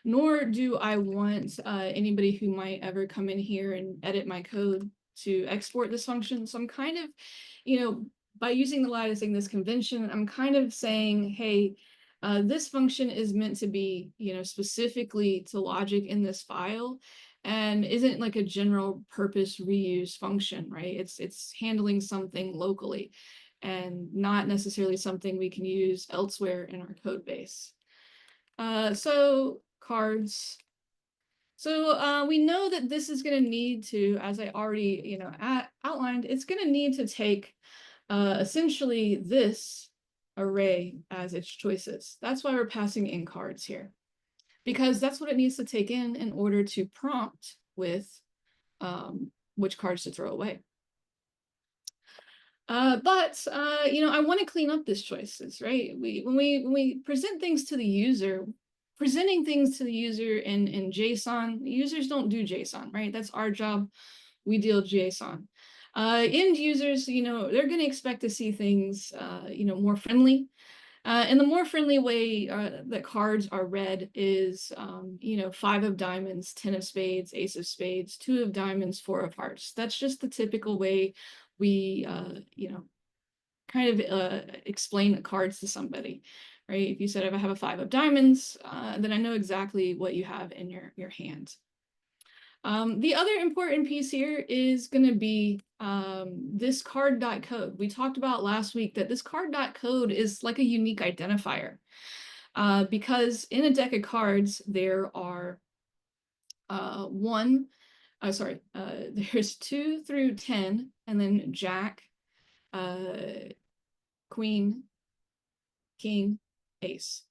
nor do I want anybody who might ever come in here and edit my code to export this function. So I'm kind of, by using the latticing this convention, I'm kind of saying, hey, this function is meant to be, specifically to logic in this file, and isn't like a general purpose reuse function, right? It's handling something locally and not necessarily something we can use elsewhere in our code base. So cards. So we know that this is going to need to, as I already outlined, it's going to need to take essentially this array as its choices. That's why we're passing in cards here, because that's what it needs to take in order to prompt with which cards to throw away. But I want to clean up these choices, right? When we present things to the user, presenting things to the user in JSON, users don't do JSON, right? That's our job. We deal JSON. End users, they're going to expect to see things, more friendly. And the more friendly way that cards are read is, 5 of diamonds, 10 of spades, ace of spades, 2 of diamonds, 4 of hearts. That's just the typical way we, kind of explain the cards to somebody, right? If you said, if I have a 5 of diamonds, then I know exactly what you have in your hand. The other important piece here is going to be this card.code. We talked about last week that this card.code is like a unique identifier because in a deck of cards, there are there's 2 through 10, and then Jack, Queen, King, Ace.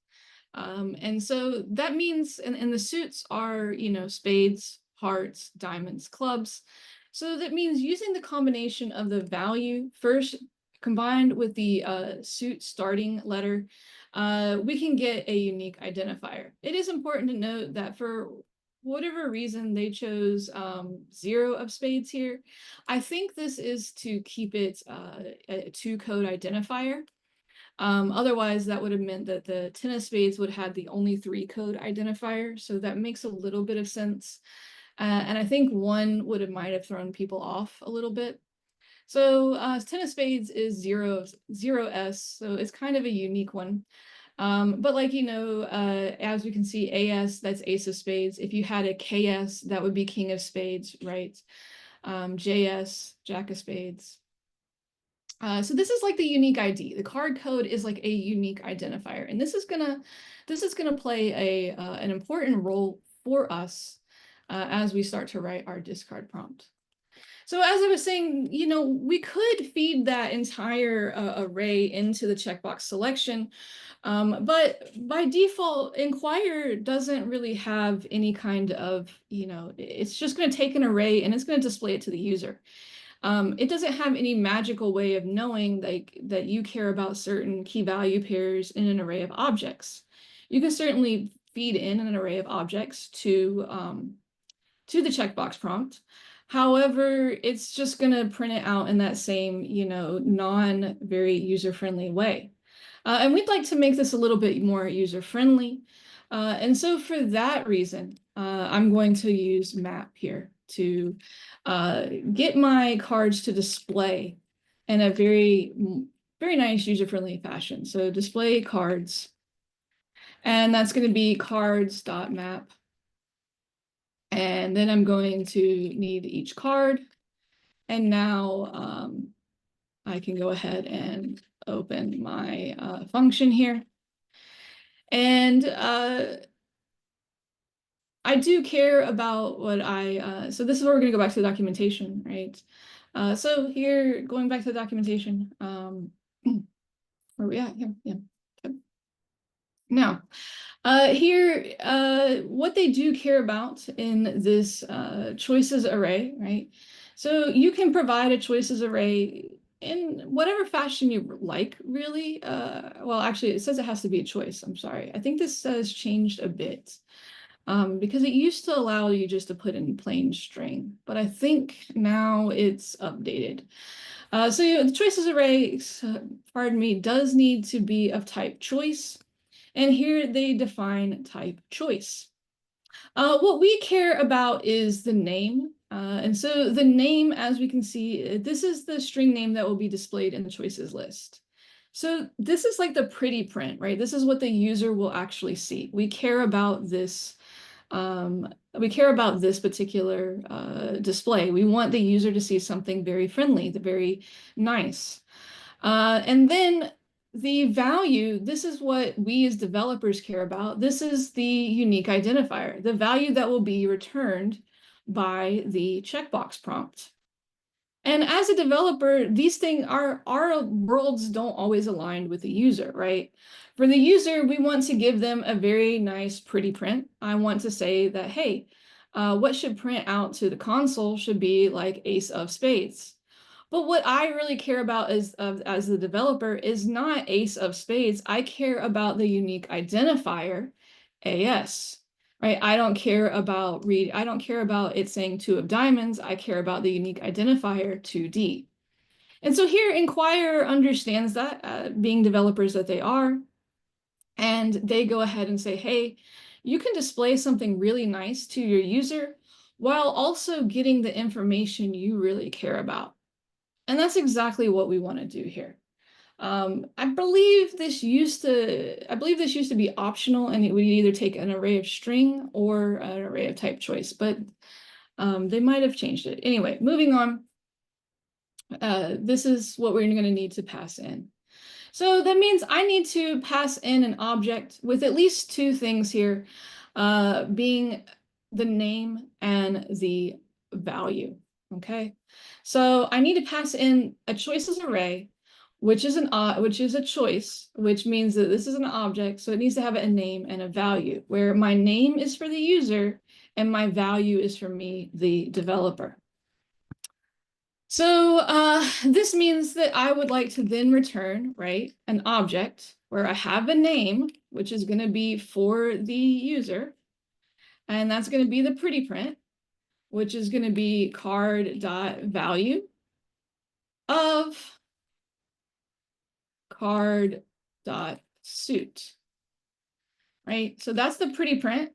And so that means, and the suits are, spades, hearts, diamonds, clubs. So that means using the combination of the value first combined with the suit starting letter, we can get a unique identifier. It is important to note that for whatever reason they chose 0 of spades here, I think this is to keep it a 2-code identifier. Otherwise, that would have meant that the 10 of spades would have had the only 3-code identifier. So that makes a little bit of sense. And I think 1 might have thrown people off a little bit. So 10 of spades is 0S, so it's kind of a unique one. But like, as we can see, AS, that's ace of spades. If you had a KS, that would be king of spades, right? JS, jack of spades. So this is like the unique ID. The card code is like a unique identifier, and this is gonna play an important role for us as we start to write our discard prompt. So as I was saying, we could feed that entire array into the checkbox selection, but by default, Inquire doesn't really have any kind of, it's just going to take an array and it's going to display it to the user. It doesn't have any magical way of knowing that you care about certain key value pairs in an array of objects. You can certainly feed in an array of objects to the checkbox prompt. However, it's just going to print it out in that same, non very user-friendly way. And we'd like to make this a little bit more user-friendly. And so for that reason, I'm going to use map here to get my cards to display in a very, very nice user-friendly fashion. So display cards, and that's going to be cards.map. And then I'm going to need each card. And now I can go ahead and open my function here. And I do care about what so this is where we're going to go back to the documentation, right? So here, going back to the documentation, where are we at here? Yeah. Okay. Now, here, what they do care about in this choices array, right? So you can provide a choices array in whatever fashion you like, really. Well, actually, it says it has to be a choice. I'm sorry. I think this has changed a bit because it used to allow you just to put in plain string, but I think now it's updated. So the choices array, pardon me, does need to be of type choice. And here they define type choice. What we care about is the name. And so the name, as we can see, this is the string name that will be displayed in the choices list. So this is like the pretty print, right? This is what the user will actually see. We care about this. We care about this particular display. We want the user to see something very friendly, very nice. And then the value, this is what we as developers care about. This is the unique identifier, the value that will be returned by the checkbox prompt. And as a developer, these things our worlds don't always align with the user, right? For the user, we want to give them a very nice, pretty print. I want to say that, hey, what should print out to the console should be like ace of spades. But what I really care about as the developer is not ace of spades. I care about the unique identifier, AS, right? I don't care about it saying two of diamonds. I care about the unique identifier 2D. And so here Inquire understands that, being developers that they are, and they go ahead and say, hey, you can display something really nice to your user while also getting the information you really care about. And that's exactly what we want to do here. I believe this used to be optional, and it would either take an array of string or an array of type choice, but they might have changed it. Anyway, moving on. This is what we're going to need to pass in. So that means I need to pass in an object with at least two things here, being the name and the value. Okay, so I need to pass in a choices array, which is a choice, which means that this is an object, so it needs to have a name and a value, where my name is for the user and my value is for me, the developer. So this means that I would like to then return, right, an object where I have a name, which is going to be for the user, and that's going to be the pretty print, which is going to be card.value of card.suit, right? So that's the pretty print.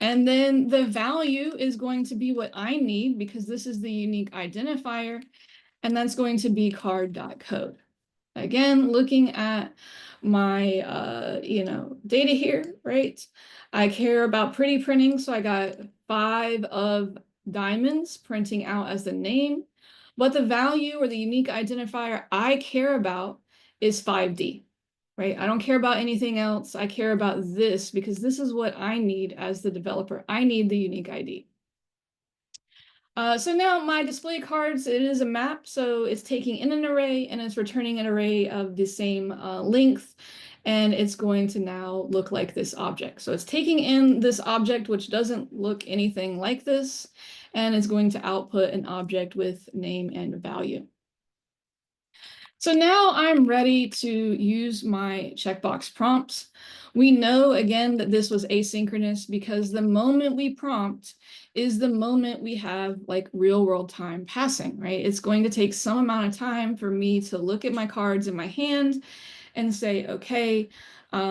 And then the value is going to be what I need because this is the unique identifier, and that's going to be card.code. Again, looking at my data here, right? I care about pretty printing, so I got 5 of diamonds printing out as the name, but the value or the unique identifier I care about is 5D, right? I don't care about anything else. I care about this because this is what I need as the developer. I need the unique ID. So now my display cards, it is a map. So it's taking in an array and it's returning an array of the same length. And it's going to now look like this object. So it's taking in this object, which doesn't look anything like this, and it's going to output an object with name and value. So now I'm ready to use my checkbox prompts. We know again that this was asynchronous because the moment we prompt is the moment we have like real world time passing, right? It's going to take some amount of time for me to look at my cards in my hand and say, okay, I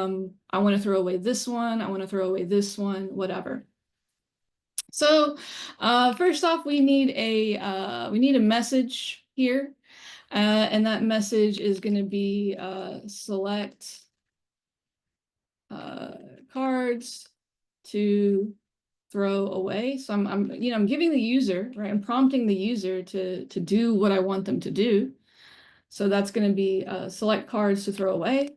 want to throw away this one, I want to throw away this one, whatever. So first off, we need a message here. And that message is going to be select cards to throw away. So I'm giving the user, right? I'm prompting the user to do what I want them to do. So that's going to be select cards to throw away.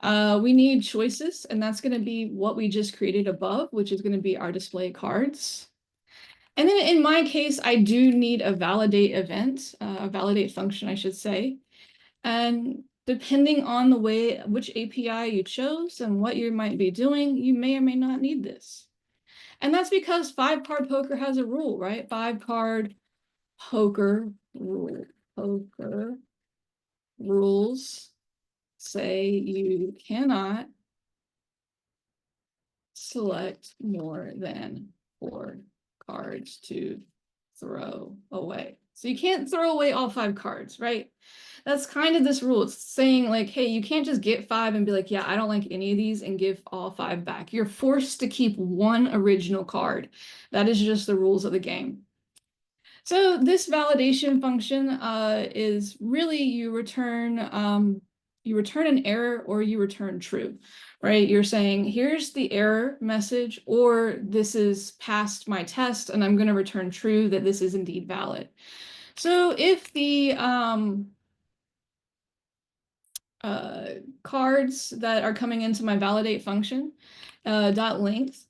We need choices, and that's going to be what we just created above, which is going to be our display cards. And then in my case, I do need a validate event, a validate function, I should say. And depending on the way, which API you chose and what you might be doing, you may or may not need this. And that's because 5-card poker has a rule, right? 5-card poker rules say you cannot select more than 4 cards to throw away. So you can't throw away all 5 cards, right? That's kind of this rule. It's saying like, hey, you can't just get 5 and be like, yeah, I don't like any of these and give all 5 back. You're forced to keep one original card. That is just the rules of the game. So this validation function is really you return an error or you return true, right? You're saying here's the error message, or this is past my test and I'm going to return true that this is indeed valid. So if the cards that are coming into my validate function dot length,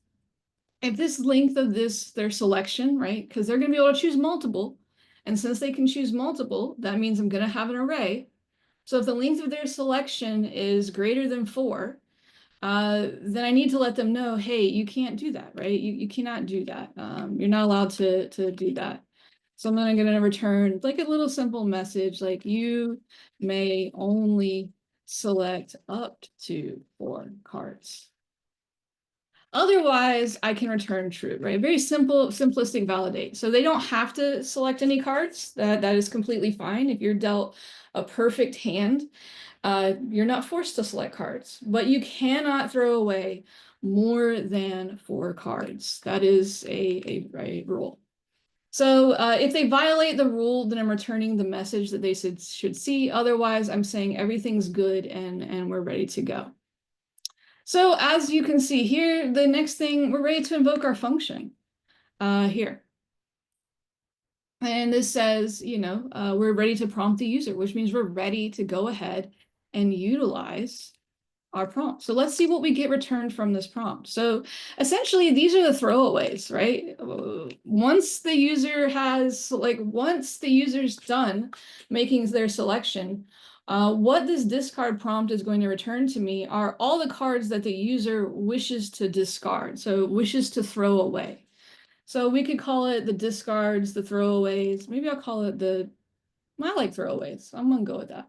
if this length of their selection, right, because they're going to be able to choose multiple, and since they can choose multiple, that means I'm going to have an array. So if the length of their selection is greater than 4, then I need to let them know, hey, you can't do that, right? You cannot do that. You're not allowed to do that. So then I'm going to return like a little simple message like you may only select up to 4 cards. Otherwise, I can return true, right? Very simple, simplistic validate. So they don't have to select any cards. That is completely fine. If you're dealt a perfect hand, you're not forced to select cards, but you cannot throw away more than 4 cards. That is a rule. So if they violate the rule, then I'm returning the message that they should see. Otherwise, I'm saying everything's good and we're ready to go. So as you can see here, the next thing, we're ready to invoke our function here. And this says, we're ready to prompt the user, which means we're ready to go ahead and utilize our prompt. So let's see what we get returned from this prompt. So essentially, these are the throwaways, right? Once the user's done making their selection, what this discard prompt is going to return to me are all the cards that the user wishes to discard, so wishes to throw away. So we could call it the discards, the throwaways. Maybe I'll call it I like throwaways. I'm gonna go with that.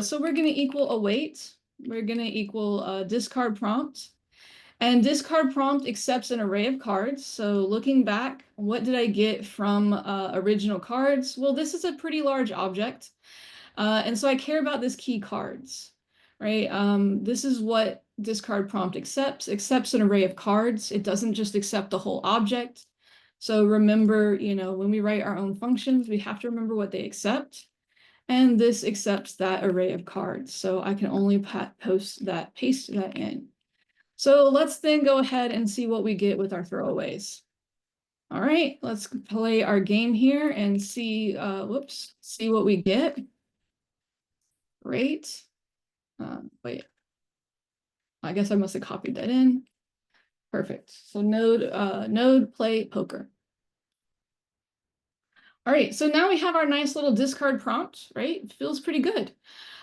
So we're going to equal await. We're going to equal discard prompt. And discard prompt accepts an array of cards. So looking back, what did I get from original cards? Well, this is a pretty large object. And so I care about this key cards, right? This is what discard prompt accepts an array of cards. It doesn't just accept the whole object. So remember, when we write our own functions, we have to remember what they accept. And this accepts that array of cards. So I can only paste that in. So let's then go ahead and see what we get with our throwaways. All right, let's play our game here and see, see what we get. Great. Wait, I guess I must have copied that in. Perfect. So node play poker. All right, so now we have our nice little discard prompt, right? It feels pretty good.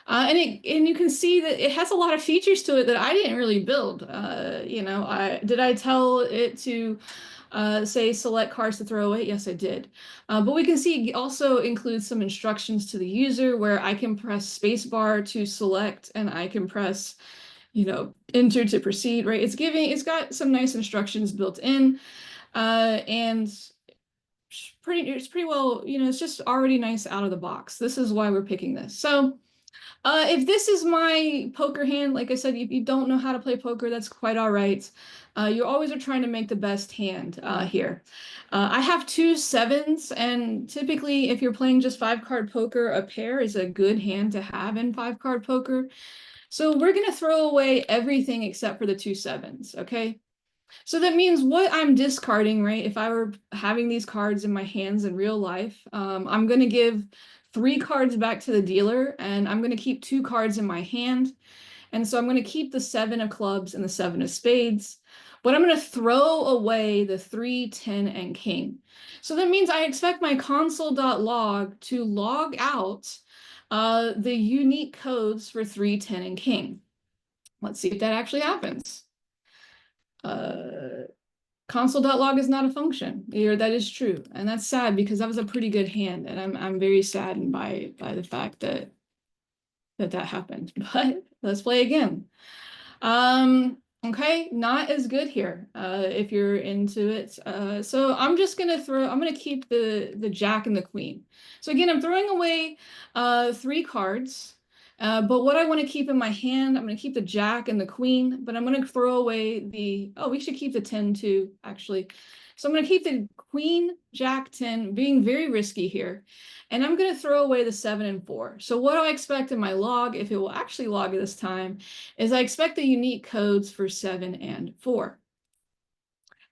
And you can see that it has a lot of features to it that I didn't really build. I tell it to say select cards to throw away? Yes, I did. But we can see it also includes some instructions to the user where I can press spacebar to select and I can press, enter to proceed, right? It's got some nice instructions built in, and it's pretty well, it's just already nice out of the box. This is why we're picking this. So if this is my poker hand, like I said, if you don't know how to play poker, that's quite all right. You always are trying to make the best hand here. I have 2 7s, and typically if you're playing just 5-card poker, a pair is a good hand to have in 5-card poker. So we're going to throw away everything except for the 2 7s, okay? So that means what I'm discarding, right? If I were having these cards in my hands in real life, I'm going to give 3 cards back to the dealer, and I'm going to keep 2 cards in my hand. And so I'm going to keep the 7 of clubs and the 7 of spades, but I'm going to throw away the 3, 10, and king. So that means I expect my console.log to log out the unique codes for 3, 10, and king. Let's see if that actually happens. Console.log is not a function. That is true. And that's sad because that was a pretty good hand. And I'm very saddened by the fact that happened. But let's play again. Okay, not as good here, if you're into it. So I'm gonna keep the jack and the queen. So again, I'm throwing away 3 cards. But what I want to keep in my hand, I'm going to keep the jack and the queen, but I'm going to throw away we should keep the 10 too, actually. So I'm going to keep the queen, jack, 10, being very risky here. And I'm going to throw away the 7 and 4. So what do I expect in my log, if it will actually log this time, is I expect the unique codes for 7 and 4.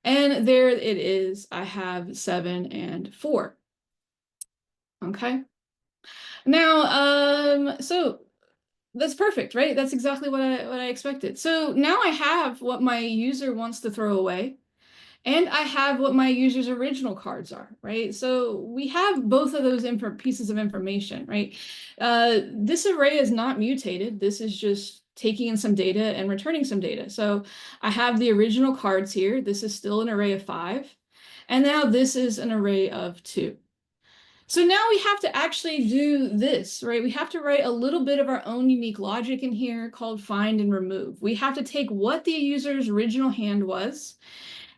And there it is. I have 7 and 4. Okay. Now, so that's perfect, right? That's exactly what I expected. So now I have what my user wants to throw away, and I have what my user's original cards are, right? So we have both of those pieces of information, right? This array is not mutated. This is just taking in some data and returning some data. So I have the original cards here. This is still an array of 5. And now this is an array of 2. So now we have to actually do this, right? We have to write a little bit of our own unique logic in here called find and remove. We have to take what the user's original hand was,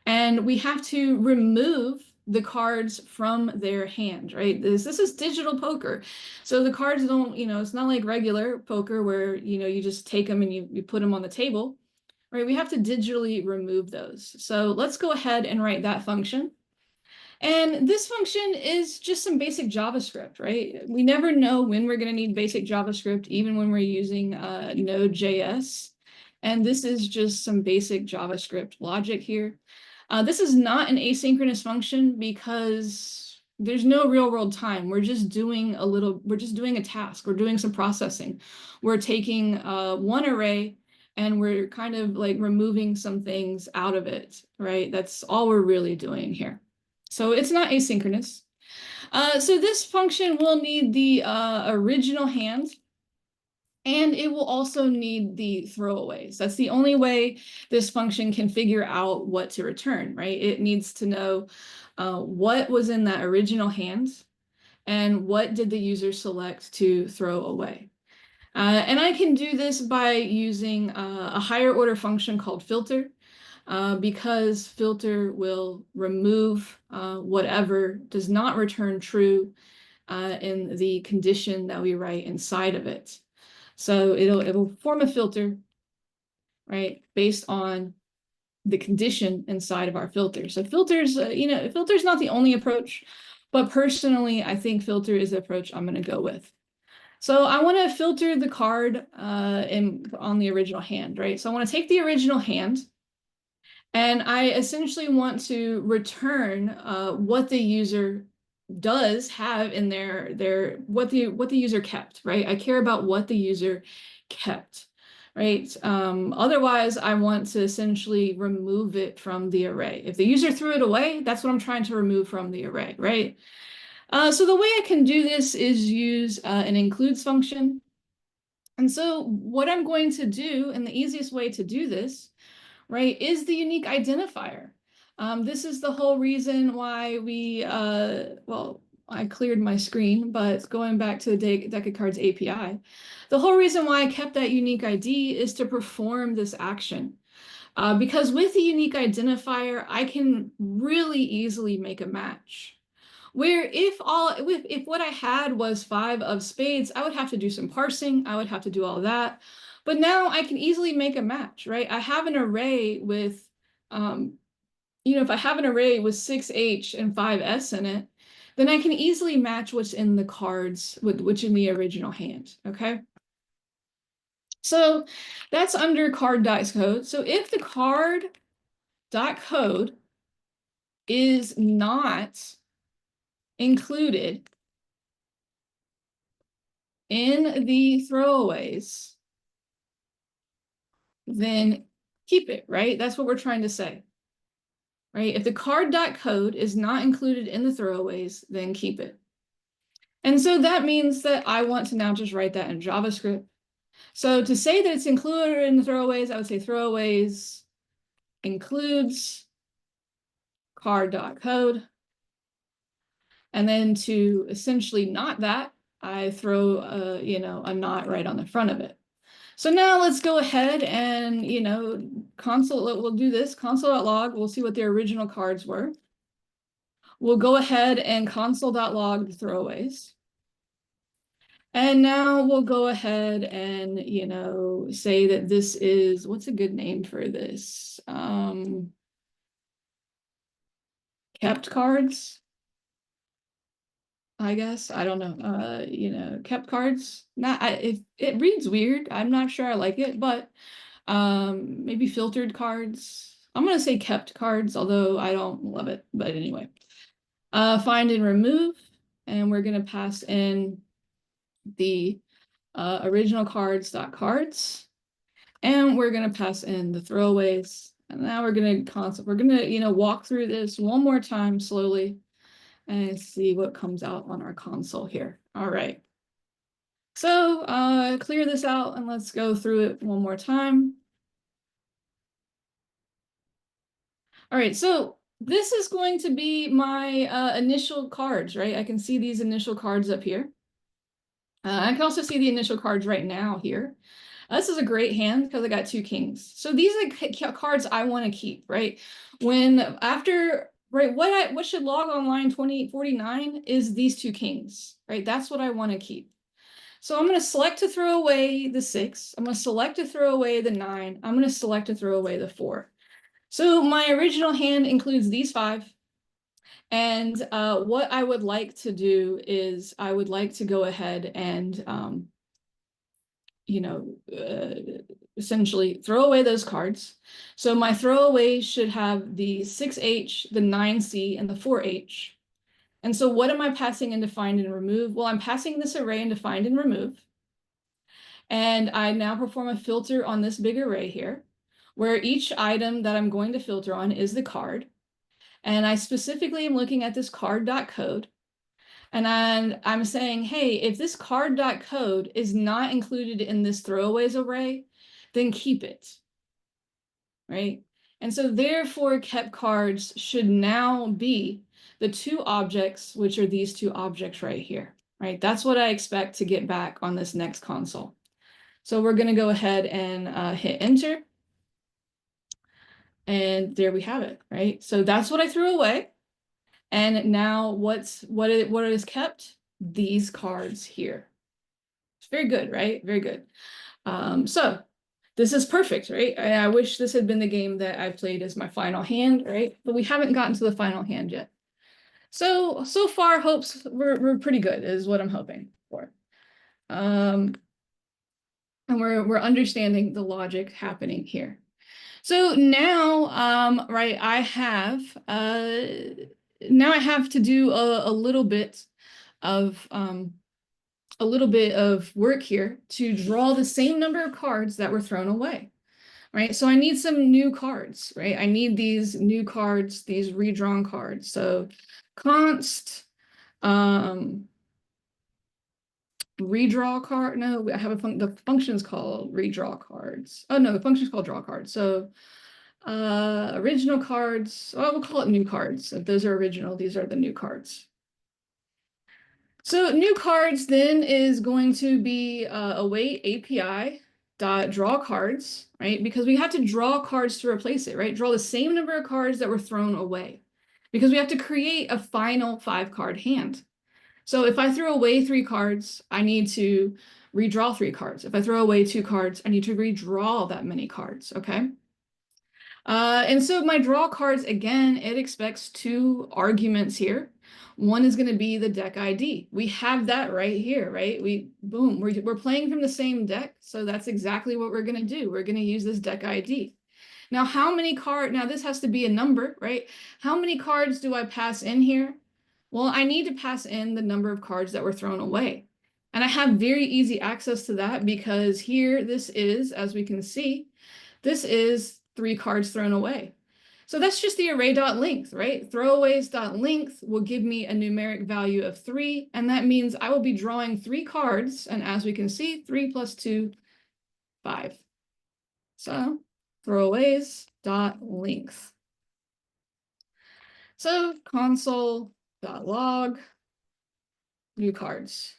and we have to remove the cards from their hand, right? This is digital poker. So the cards don't, it's not like regular poker where, you just take them and you put them on the table, right? We have to digitally remove those. So let's go ahead and write that function. And this function is just some basic JavaScript, right? We never know when we're going to need basic JavaScript, even when we're using Node.js. And this is just some basic JavaScript logic here. This is not an asynchronous function because there's no real world time. We're just doing a task. We're doing some processing. We're taking one array and we're kind of like removing some things out of it, right? That's all we're really doing here. So it's not asynchronous. So this function will need the original hand, and it will also need the throwaways. That's the only way this function can figure out what to return, right? It needs to know what was in that original hand and what did the user select to throw away. And I can do this by using a higher order function called filter. Because filter will remove whatever does not return true in the condition that we write inside of it. So it'll form a filter, right, based on the condition inside of our filter. So filters, filter's not the only approach, but personally, I think filter is the approach I'm going to go with. So I want to filter the card on the original hand, right? So I want to take the original hand, and I essentially want to return what the user does have in what the user kept, right? I care about what the user kept, right? Otherwise, I want to essentially remove it from the array. If the user threw it away, that's what I'm trying to remove from the array, right? So the way I can do this is use an includes function. And so what I'm going to do, and the easiest way to do this, right, is the unique identifier. This is the whole reason why well, I cleared my screen, but going back to the deck of cards API, the whole reason why I kept that unique ID is to perform this action. Because with the unique identifier, I can really easily make a match. Where if what I had was 5 of spades, I would have to do some parsing, I would have to do all that. But now I can easily make a match, right? I have an array with, if I have an array with 6H and 5S in it, then I can easily match what's in the cards with which in the original hand, okay? So that's under card.code. So if the card.code is not included in the throwaways, then keep it, right? That's what we're trying to say, right? If the card.code is not included in the throwaways, then keep it. And so that means that I want to now just write that in JavaScript. So to say that it's included in the throwaways, I would say throwaways includes card.code. And then to essentially not that, I throw a not right on the front of it. So now let's go ahead and, we'll do this, console.log, we'll see what the original cards were. We'll go ahead and console.log the throwaways. And now we'll go ahead and, say that this is, what's a good name for this? Kept cards, I guess. I don't know. Kept cards. It reads weird. I'm not sure I like it, but maybe filtered cards. I'm gonna say kept cards, although I don't love it. But anyway, find and remove, and we're gonna pass in the original cards.cards, and we're gonna pass in the throwaways. And now we're gonna walk through this one more time slowly and see what comes out on our console here. All right. So clear this out and let's go through it one more time. All right, so this is going to be my initial cards, right? I can see these initial cards up here. I can also see the initial cards right now here. This is a great hand because I got 2 kings. So these are cards I want to keep, right? Right, what should log on line 2849 is these 2 kings, right? That's what I want to keep. So I'm going to select to throw away the 6. I'm going to select to throw away the 9. I'm going to select to throw away the 4. So my original hand includes these 5. And what I would like to do is I would like to go ahead and, essentially throw away those cards. So my throwaway should have the 6H, the 9C, and the 4H. And so what am I passing into find and remove? Well, I'm passing this array into find and remove. And I now perform a filter on this big array here, where each item that I'm going to filter on is the card. And I specifically am looking at this card.code. And I'm saying, hey, if this card.code is not included in this throwaways array, then keep it, right? And so therefore, kept cards should now be the 2 objects, which are these 2 objects right here, right? That's what I expect to get back on this next console. So we're going to go ahead and hit enter. And there we have it, right? So that's what I threw away. And now what is kept? These cards here. It's very good, right? Very good. So this is perfect, right? I wish this had been the game that I played as my final hand, right? But we haven't gotten to the final hand yet. So far, hopes we're pretty good, is what I'm hoping for. And we're understanding the logic happening here. So now, right, now I have to do a little bit of work here to draw the same number of cards that were thrown away, right? So I need some new cards, right? I need these new cards, these redrawn cards. So const Um, redraw card. No, I have the function is called redraw cards. Oh no, the function is called draw cards. So original cards, well, we'll call it new cards. If those are original, these are the new cards. So new cards then is going to be await API dot draw cards, right? Because we have to draw cards to replace it, right? Draw the same number of cards that were thrown away because we have to create a final 5-card hand. So if I throw away 3 cards, I need to redraw 3 cards. If I throw away 2 cards, I need to redraw that many cards, okay? And so my draw cards, again, it expects 2 arguments here. One is going to be the deck ID. We have that right here, right? Boom, we're playing from the same deck. So that's exactly what we're going to do. We're going to use this deck ID. Now, now this has to be a number, right? How many cards do I pass in here? Well, I need to pass in the number of cards that were thrown away. And I have very easy access to that because here this is, as we can see, this is 3 cards thrown away. So that's just the array.length, right? Throwaways.length will give me a numeric value of 3, and that means I will be drawing 3 cards, and as we can see, 3 plus 2, 5. So throwaways.length. So console.log, new cards.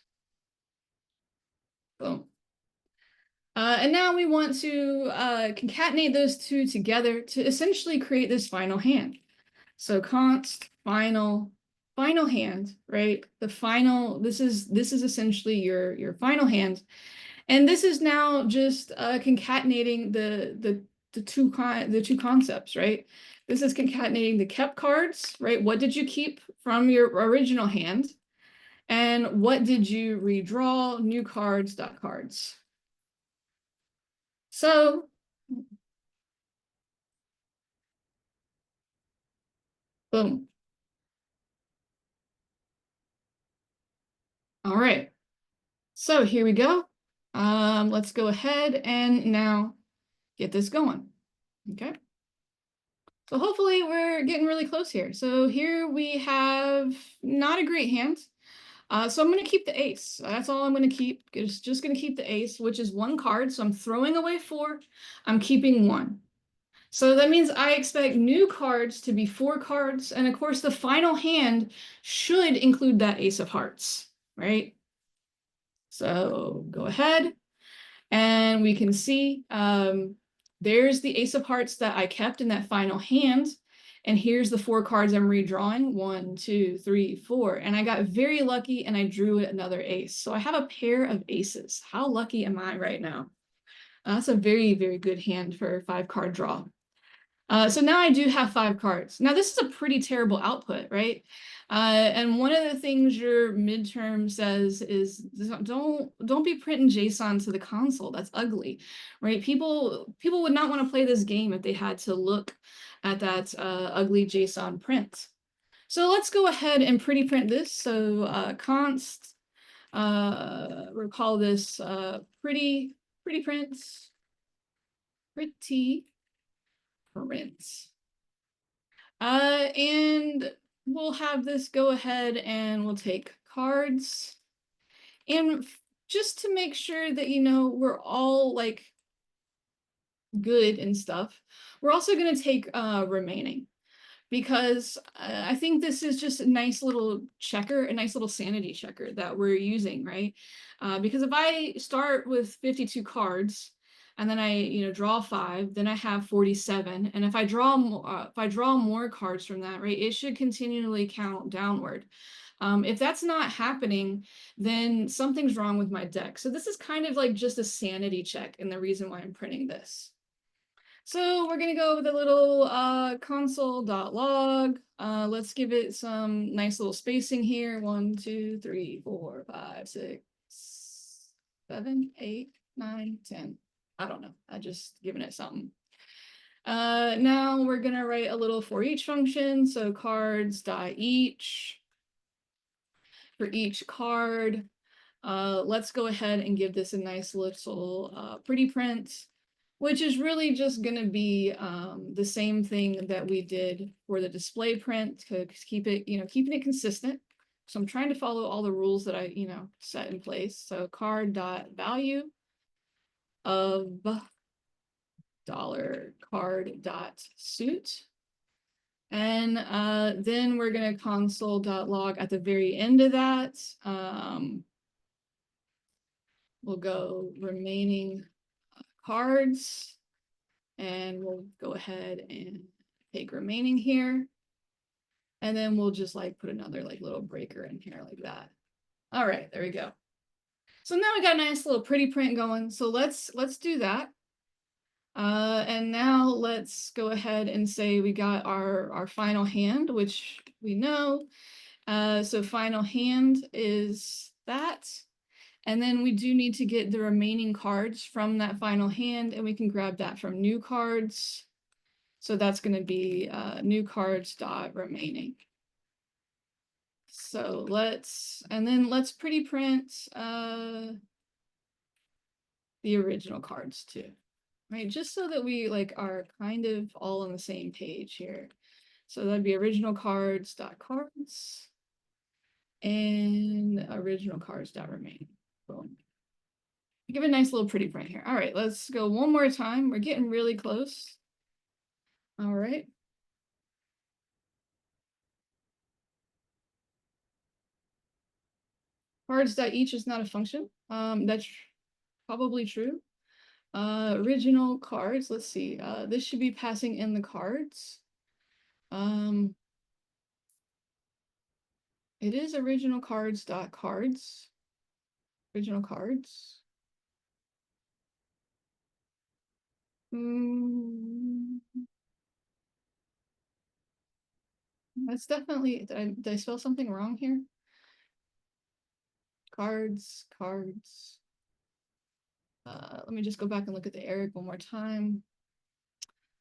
Boom. And now we want to concatenate those 2 together to essentially create this final hand. So const final hand, right? The final, this is essentially your final hand. And this is now just concatenating the two concepts, right? This is concatenating the kept cards, right? What did you keep from your original hand? And what did you redraw? New cards, dot cards. So, boom. All right. So here we go. Let's go ahead and now get this going. Okay. So hopefully we're getting really close here. So here we have not a great hand. So I'm going to keep the ace. That's all I'm going to keep. It's just going to keep the ace, which is 1 card. So I'm throwing away 4. I'm keeping 1. So that means I expect new cards to be 4 cards. And of course, the final hand should include that ace of hearts, right? So go ahead. And we can see there's the ace of hearts that I kept in that final hand. And here's the 4 cards I'm redrawing. 1, 2, 3, 4. And I got very lucky and I drew another ace. So I have a pair of aces. How lucky am I right now? That's a very, very good hand for a 5-card draw. So now I do have 5 cards. Now this is a pretty terrible output, right? And one of the things your midterm says is don't be printing JSON to the console. That's ugly, right? People would not want to play this game if they had to look at that ugly JSON print. So let's go ahead and pretty print this. So const, we'll call this pretty prints, pretty prints. And we'll have this go ahead and we'll take cards. And just to make sure that, we're all like good and stuff, we're also going to take remaining. Because I think this is just a nice little checker, a nice little sanity checker that we're using, right? Because if I start with 52 cards, and then I, draw 5, then I have 47. And if I draw more cards from that, right, it should continually count downward. If that's not happening, then something's wrong with my deck. So this is kind of like just a sanity check, and the reason why I'm printing this. So we're going to go with a little console.log. Let's give it some nice little spacing here. 1, 2, 3, 4, 5, 6, 7, 8, 9, 10. I don't know. I just giving it something. Now we're going to write a little for each function. So cards.each. For each card, let's go ahead and give this a nice little pretty print, which is really just going to be the same thing that we did for the display print to keep it, keeping it consistent. So I'm trying to follow all the rules that I, set in place. So card dot value of dollar card dot suit. And then we're going to console.log at the very end of that. We'll go remaining cards, and we'll go ahead and take remaining here. And then we'll just like put another like little breaker in here like that. All right, there we go. So now we got a nice little pretty print going. So let's do that. And now let's go ahead and say we got our final hand, which we know. So final hand is that. And then we do need to get the remaining cards from that final hand, and we can grab that from new cards. So that's going to be new cards dot remaining. So let's pretty print the original cards too, right? Just so that we like are kind of all on the same page here. So that'd be original cards dot cards and original cards dot remaining. Boom. Give it a nice little pretty print here. All right, let's go one more time. We're getting really close. All right. Cards dot each is not a function. That's probably true. Original cards, let's see. This should be passing in the cards. It is original cards dot cards. Original cards. That's definitely, did I spell something wrong here? Cards. Let me just go back and look at the error one more time.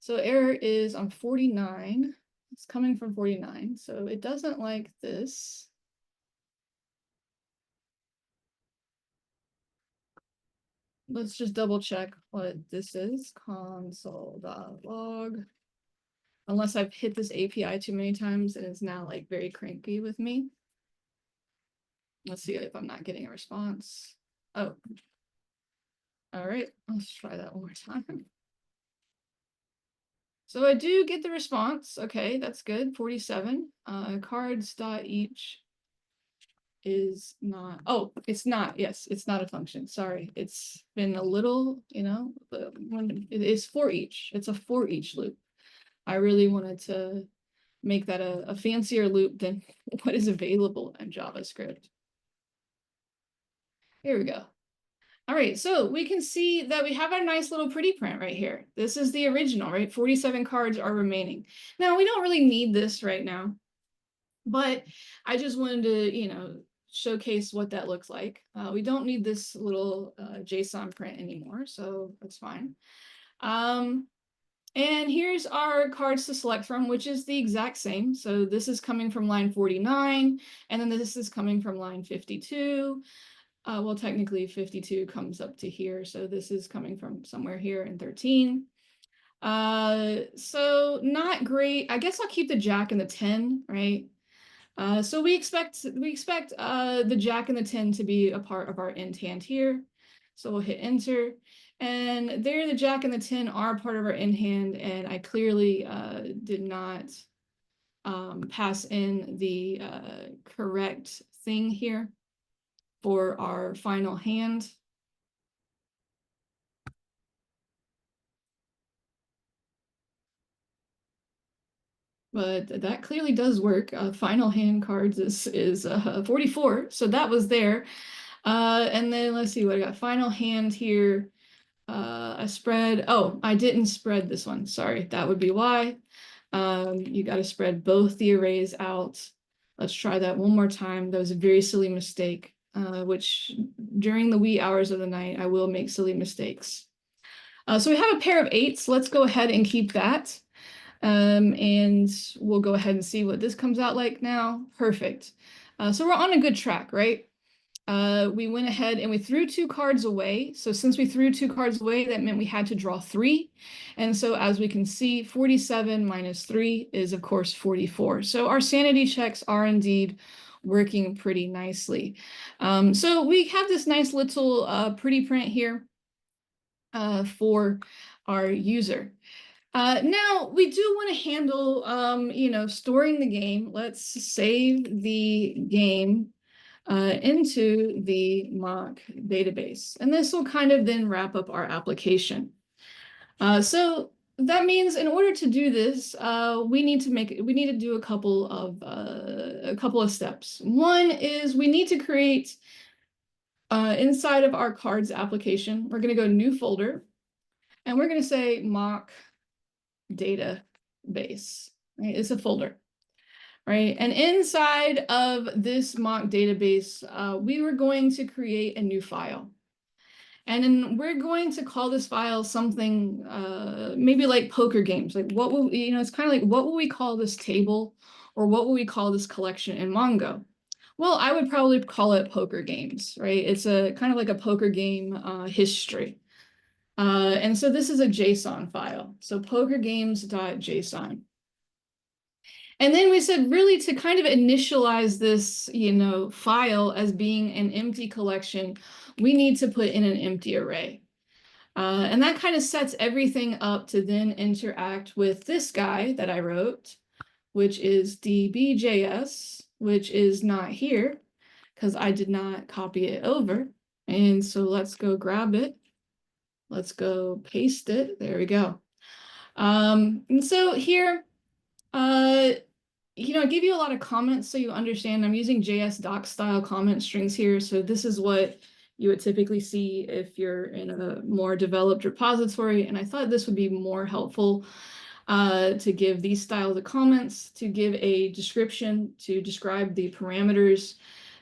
So error is on 49. It's coming from 49, so it doesn't like this. Let's just double check what this is. Console.log. Unless I've hit this API too many times and it's now like very cranky with me. Let's see if I'm not getting a response. Oh. All right, let's try that one more time. So I do get the response. Okay, that's good. 47. Cards dot each is not. Oh, it's not. Yes, it's not a function. Sorry, it's been a little. When it is for each. It's a for each loop. I really wanted to make that a fancier loop than what is available in JavaScript. Here we go. All right, so we can see that we have our nice little pretty print right here. This is the original, right? 47 cards are remaining. Now, we don't really need this right now, but I just wanted to, showcase what that looks like. We don't need this little JSON print anymore, so that's fine. And here's our cards to select from, which is the exact same. So this is coming from line 49, and then this is coming from line 52. Well, technically 52 comes up to here, so this is coming from somewhere here in 13. So not great. I guess I'll keep the jack and the 10, right? So we expect the jack and the 10 to be a part of our end hand here. So we'll hit enter, and there the jack and the 10 are part of our end hand, and I clearly did not pass in the correct thing here for our final hand. But that clearly does work. Final hand cards is 44, so that was there. And then let's see what I got. Final hand here. I spread. Oh, I didn't spread this one. Sorry, that would be why. You got to spread both the arrays out. Let's try that one more time. That was a very silly mistake, which during the wee hours of the night, I will make silly mistakes. So we have a pair of 8s. Let's go ahead and keep that. And we'll go ahead and see what this comes out like now. Perfect. So we're on a good track, right? we went ahead and we threw 2 cards away. So since we threw 2 cards away, that meant we had to draw 3. And so as we can see, 47 minus 3 is, of course, 44. So our sanity checks are indeed working pretty nicely. So we have this nice little pretty print here for our user. Now we do want to handle, storing the game. Let's save the game into the mock database. And this will kind of then wrap up our application. So that means in order to do this, we need to do a couple of steps. One is we need to create inside of our cards application, we're going to go new folder, and we're going to say mock database. Right? It's a folder. Right, and inside of this mock database, we were going to create a new file. And then we're going to call this file something maybe like poker games. Like what will, it's kind of like, what will we call this table, or what will we call this collection in Mongo? Well, I would probably call it poker games, right? It's a kind of like a poker game history. And so this is a JSON file. So pokergames.json. And then we said really to kind of initialize this, file as being an empty collection, we need to put in an empty array. And that kind of sets everything up to then interact with this guy that I wrote, which is db.js, which is not here because I did not copy it over. And so let's go grab it. Let's go paste it. There we go. And so here, I give you a lot of comments so you understand. I'm using JS doc style comment strings here. So this is what you would typically see if you're in a more developed repository. And I thought this would be more helpful to give these styles of comments, to give a description, to describe the parameters,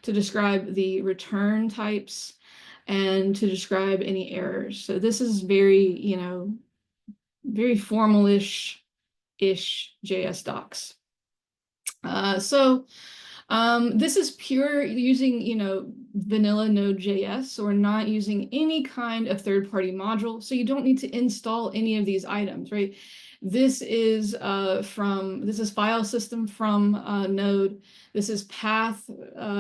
to describe the return types, and to describe any errors. So this is very, very formal-ish JS docs. This is pure using, vanilla Node.js, so we're not using any kind of third-party module, so you don't need to install any of these items, right? This is file system from Node, this is path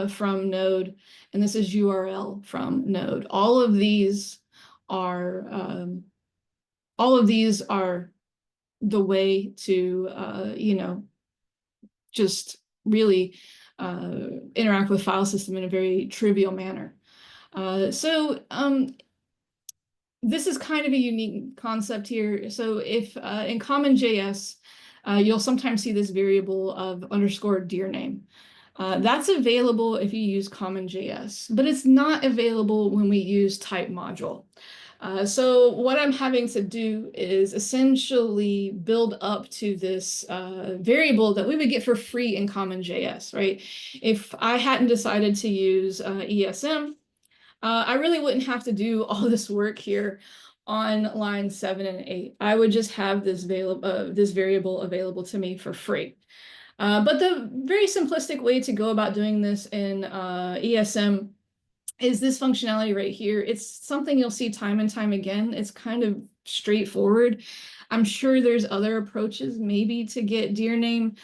from Node, and this is URL from Node. All of these are the way to just really interact with file system in a very trivial manner. This is kind of a unique concept here. So if in CommonJS, you'll sometimes see this variable of _dir_name. That's available if you use CommonJS, but it's not available when we use type module. So what I'm having to do is essentially build up to this variable that we would get for free in CommonJS, right? If I hadn't decided to use ESM, I really wouldn't have to do all this work here on line 7 and 8. I would just have this variable available to me for free. But the very simplistic way to go about doing this in ESM is this functionality right here. It's something you'll see time and time again. It's kind of straightforward. I'm sure there's other approaches maybe to get dir name,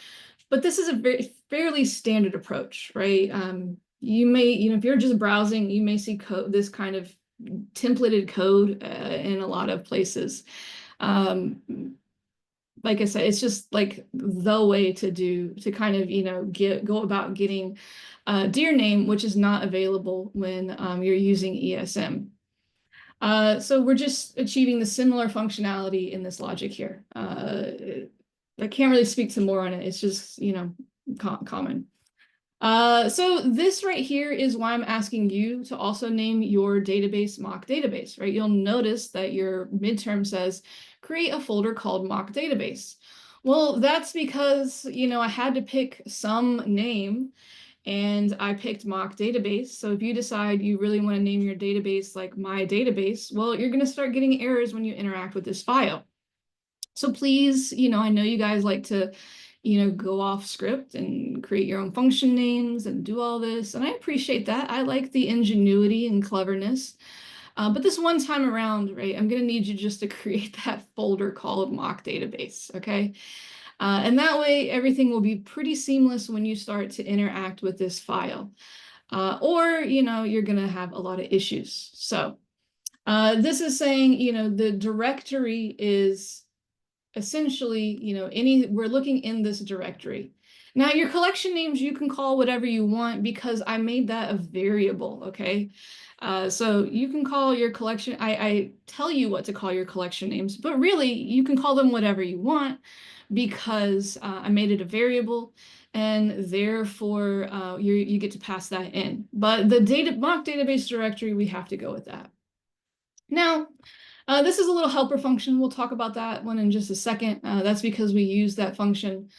but this is a fairly standard approach, right? You may, if you're just browsing, you may see this kind of templated code in a lot of places. Like I said, it's just like the way to kind of, go about getting dir name, which is not available when you're using ESM. So we're just achieving the similar functionality in this logic here. I can't really speak to more on it. It's just, common. So this right here is why I'm asking you to also name your database mock database, right? You'll notice that your midterm says create a folder called mock database. Well, that's because, I had to pick some name and I picked mock database. So if you decide you really want to name your database like my database, well, you're going to start getting errors when you interact with this file. So please, I know you guys like to go off script and create your own function names and do all this. And I appreciate that. I like the ingenuity and cleverness. But this one time around, right, I'm going to need you just to create that folder called mock database, okay? And that way, everything will be pretty seamless when you start to interact with this file. Or, you're going to have a lot of issues. So this is saying, the directory is essentially, we're looking in this directory. Now, your collection names, you can call whatever you want because I made that a variable, okay? So you can call your collection, I tell you what to call your collection names, but really you can call them whatever you want because I made it a variable and therefore you get to pass that in. But the mock database directory, we have to go with that. Now, this is a little helper function. We'll talk about that one in just a second. That's because we use that function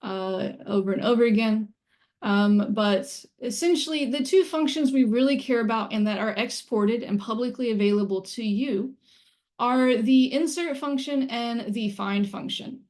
over and over again. But essentially, the two functions we really care about and that are exported and publicly available to you are the insert function and the find function.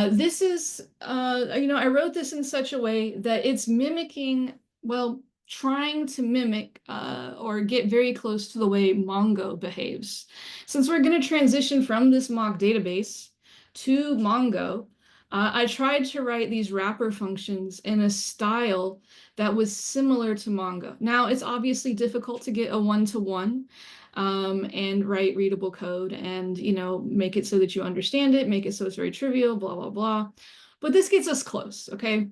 This is, I wrote this in such a way that it's mimicking, well, trying to mimic or get very close to the way Mongo behaves. Since we're going to transition from this mock database to Mongo, I tried to write these wrapper functions in a style that was similar to Mongo. Now, it's obviously difficult to get a one-to-one and write readable code and, make it so that you understand it, make it so it's very trivial, blah, blah, blah. But this gets us close, okay?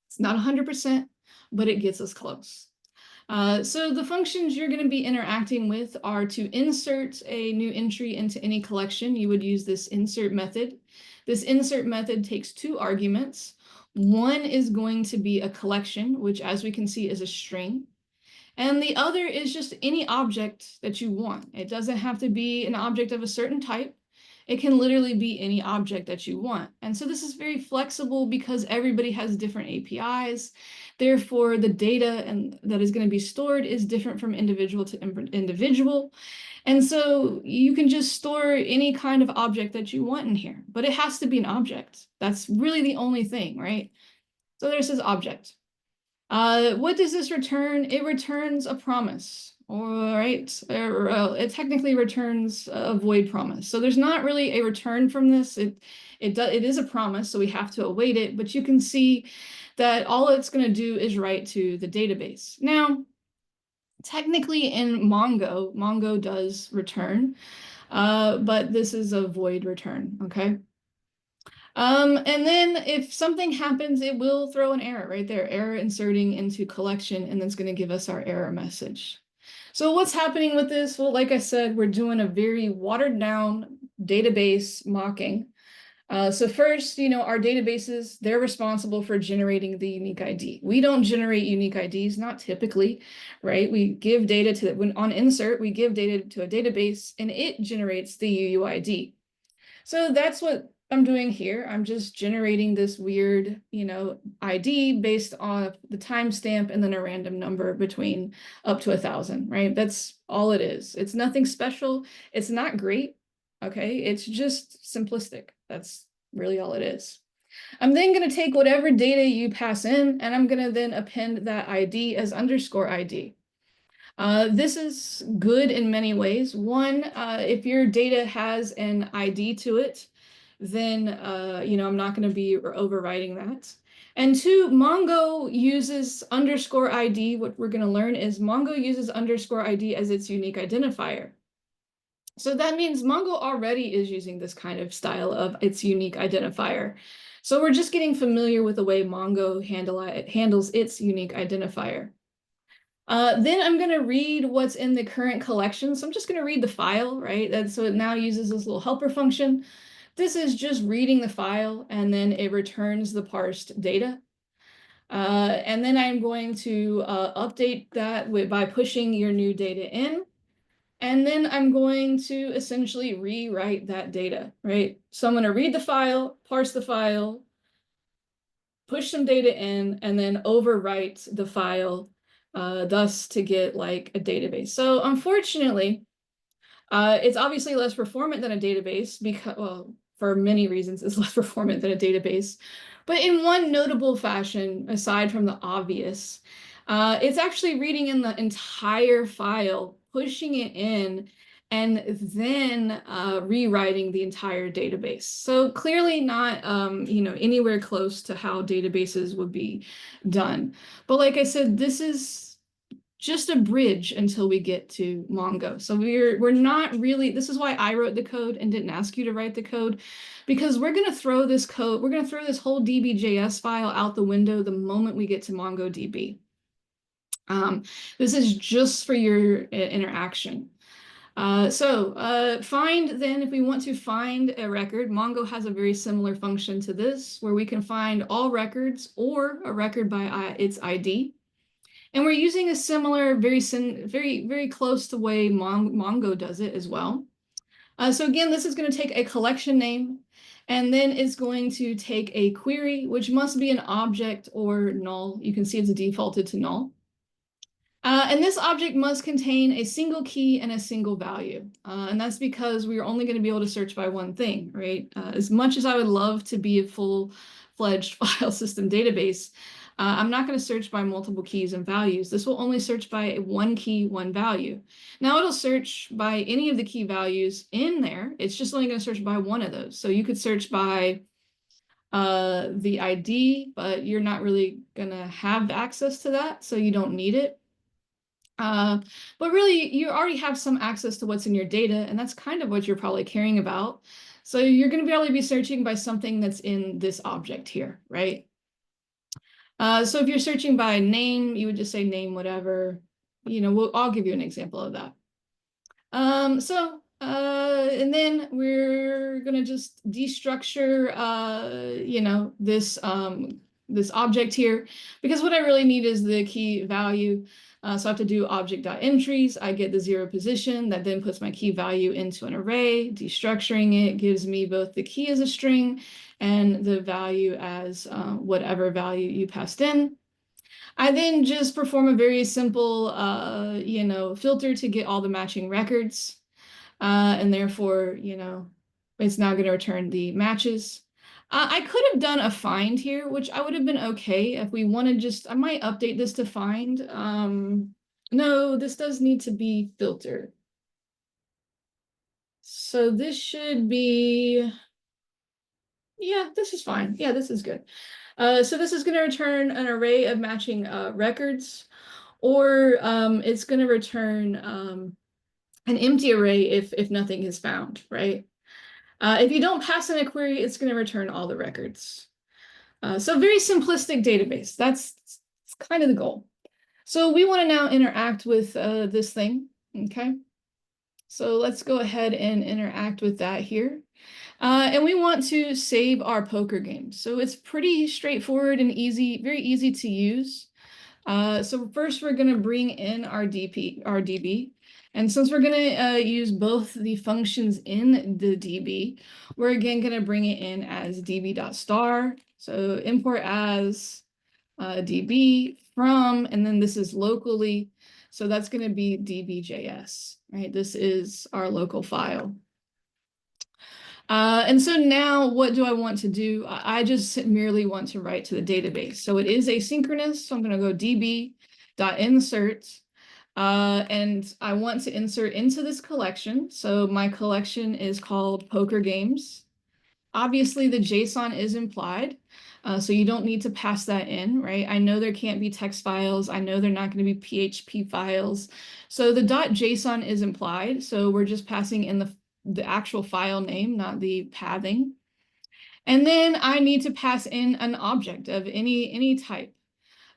It's not 100%, but it gets us close. So the functions you're going to be interacting with are to insert a new entry into any collection. You would use this insert method. This insert method takes two arguments. One is going to be a collection, which as we can see is a string. And the other is just any object that you want. It doesn't have to be an object of a certain type. It can literally be any object that you want. And so this is very flexible because everybody has different APIs. Therefore, the data that is going to be stored is different from individual to individual. And so you can just store any kind of object that you want in here, but it has to be an object. That's really the only thing, right? So there's this object. What does this return? It returns a promise, all right? It technically returns a void promise. So there's not really a return from this. It is a promise, so we have to await it, but you can see that all it's going to do is write to the database. Now, technically in Mongo does return, but this is a void return, okay? And then if something happens, it will throw an error right there, error inserting into collection, and that's going to give us our error message. So what's happening with this? Well, like I said, we're doing a very watered down database mocking. So first, our databases, they're responsible for generating the unique ID. We don't generate unique IDs, not typically, right? We give data on insert, we give data to a database and it generates the UUID. So that's what I'm doing here. I'm just generating this weird, ID based on the timestamp and then a random number between up to 1,000, right? That's all it is. It's nothing special. It's not great, okay? It's just simplistic. That's really all it is. I'm then going to take whatever data you pass in, and I'm going to then append that ID as underscore ID. This is good in many ways. One, if your data has an ID to it, then I'm not going to be overriding that. And two, Mongo uses underscore ID. What we're going to learn is Mongo uses underscore ID as its unique identifier. So that means Mongo already is using this kind of style of its unique identifier. So we're just getting familiar with the way Mongo handles its unique identifier. Then I'm going to read what's in the current collection. So I'm just going to read the file, right? So it now uses this little helper function. This is just reading the file, and then it returns the parsed data. And then I'm going to update that by pushing your new data in. And then I'm going to essentially rewrite that data, right? So I'm going to read the file, parse the file, push some data in, and then overwrite the file, thus to get like a database. So unfortunately, it's obviously less performant than a database because, well, for many reasons, it's less performant than a database. but in one notable fashion, aside from the obvious, it's actually reading in the entire file, pushing it in, and then rewriting the entire database. So clearly not, anywhere close to how databases would be done. But like I said, this is just a bridge until we get to Mongo. So we're not really, this is why I wrote the code and didn't ask you to write the code, because we're going to throw this code, we're going to throw this whole db.js file out the window the moment we get to MongoDB. This is just for your interaction. Find then, if we want to find a record, Mongo has a very similar function to this, where we can find all records or a record by its ID. And we're using a similar, very close to way Mongo does it as well. So again, this is going to take a collection name, and then it's going to take a query, which must be an object or null. You can see it's defaulted to null. And this object must contain a single key and a single value. And that's because we're only going to be able to search by one thing, right? As much as I would love to be a full-fledged file system database, I'm not going to search by multiple keys and values. This will only search by one key, one value. Now it'll search by any of the key values in there. It's just only going to search by one of those. So you could search by the ID, but you're not really going to have access to that, so you don't need it. But really, you already have some access to what's in your data, and that's kind of what you're probably caring about. So you're going to be able to be searching by something that's in this object here, right? So if you're searching by name, you would just say name whatever. I'll give you an example of that. And then we're going to just destructure, this object here, because what I really need is the key value. So I have to do object.entries. I get the 0 position. That then puts my key value into an array. Destructuring it gives me both the key as a string and the value as whatever value you passed in. I then just perform a very simple, filter to get all the matching records. And therefore, it's now going to return the matches. I could have done a find here, which I would have been okay if we want to just, I might update this to find. No, this does need to be filtered. So this should be, yeah, this is fine. Yeah, this is good. So this is going to return an array of matching records, or it's going to return an empty array if nothing is found, right? If you don't pass in a query, it's going to return all the records. So very simplistic database. That's kind of the goal. So we want to now interact with this thing, okay? So let's go ahead and interact with that here. And we want to save our poker game. So it's pretty straightforward and easy, very easy to use. So first we're going to bring in our DB. And since we're going to use both the functions in the DB, we're again going to bring it in as db.star. So import as DB from, and then this is locally. So that's going to be db.js, right? This is our local file. And so now what do I want to do? I just merely want to write to the database. So it is asynchronous. So I'm going to go db.insert. And I want to insert into this collection. So my collection is called Poker Games. Obviously, the JSON is implied. So you don't need to pass that in, right? I know there can't be text files. I know they're not going to be PHP files. So the .json is implied. So we're just passing in the actual file name, not the pathing. And then I need to pass in an object of any type.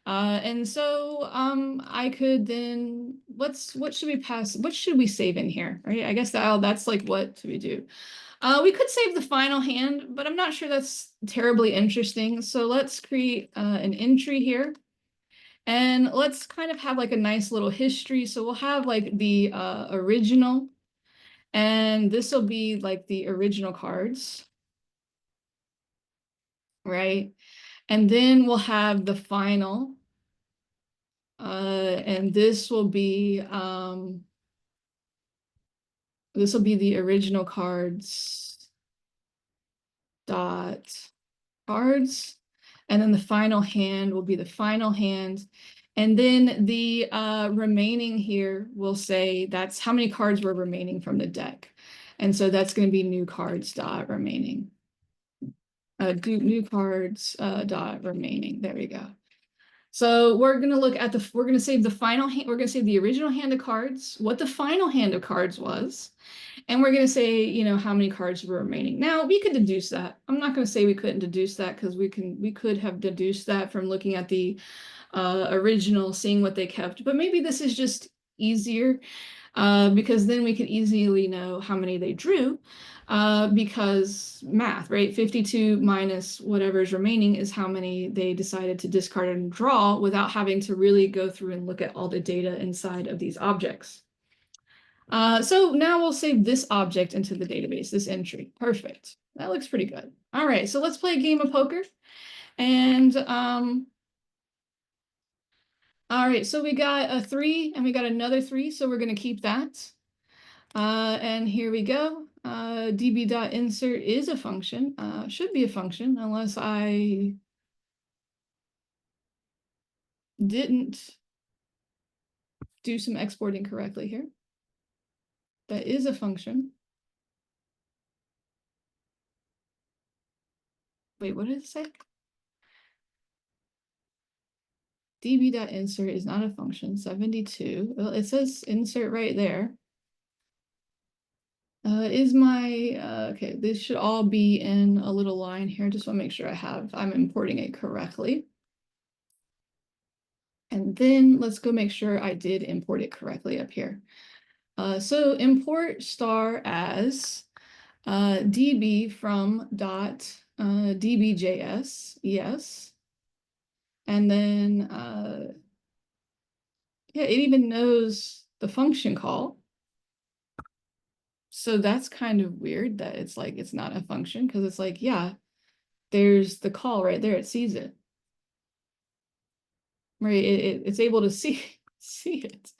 And so I could then, what should we pass? What should we save in here? Right? I guess that's like, what do we do? We could save the final hand, but I'm not sure that's terribly interesting. So let's create an entry here. And let's kind of have like a nice little history. So we'll have like the original. And this will be like the original cards, right? And then we'll have the final. And this will be the original cards dot cards. And then the final hand will be the final hand. And then the remaining here will say that's how many cards were remaining from the deck. And so that's going to be new cards dot remaining. New cards dot remaining. There we go. So we're going to look at we're going to save the final hand. We're going to save the original hand of cards, what the final hand of cards was. And we're going to say, you know, how many cards were remaining. Now we could deduce that. I'm not going to say we couldn't deduce that because we could have deduced that from looking at the original, seeing what they kept. But maybe this is just easier because then we could easily know how many they drew because math, right? 52 minus whatever is remaining is how many they decided to discard and draw without having to really go through and look at all the data inside of these objects. So now we'll save this object into the database, this entry. Perfect. That looks pretty good. All right, so let's play a game of poker. And all right, so we got a 3 and we got another 3, so we're going to keep that. And here we go. db.insert is a function, should be a function, unless I didn't do some exporting correctly here. That is a function. Wait, what did it say? db.insert is not a function, 72. Well, it says insert right there. Is my, okay, this should all be in a little line here. Just want to make sure I'm importing it correctly. And then let's go make sure I did import it correctly up here. So import star as db from dot dbjs, yes. And then, yeah, it even knows the function call. So that's kind of weird that it's like, it's not a function because it's like, yeah, there's the call right there. It sees it. Right, it's able to see it.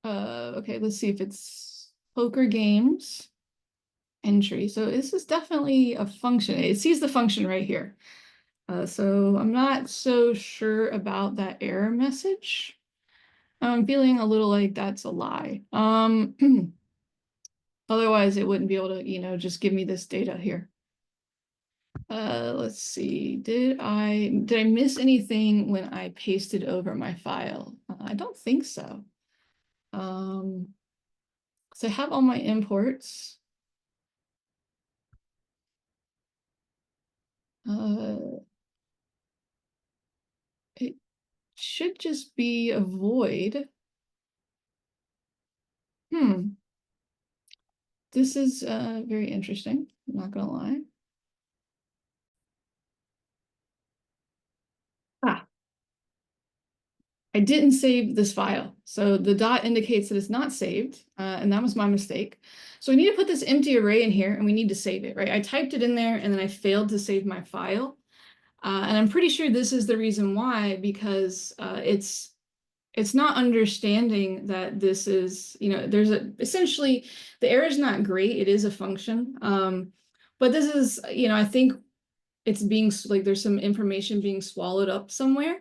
Okay, let's see if it's poker games entry. So this is definitely a function. It sees the function right here. So I'm not so sure about that error message. I'm feeling a little like that's a lie. Otherwise it wouldn't be able to, you know, just give me this data here. Let's see. Did I miss anything when I pasted over my file? I don't think so. So I have all my imports. It should just be a void. This is very interesting. I'm not gonna lie. Ah, I didn't save this file. So the dot indicates that it's not saved, and that was my mistake. So we need to put this empty array in here and we need to save it, right? I typed it in there and then I failed to save my file. And I'm pretty sure this is the reason why, because it's not understanding that this is, you know, essentially the error is not great. It is a function. But this is, you know, I think it's being like there's some information being swallowed up somewhere.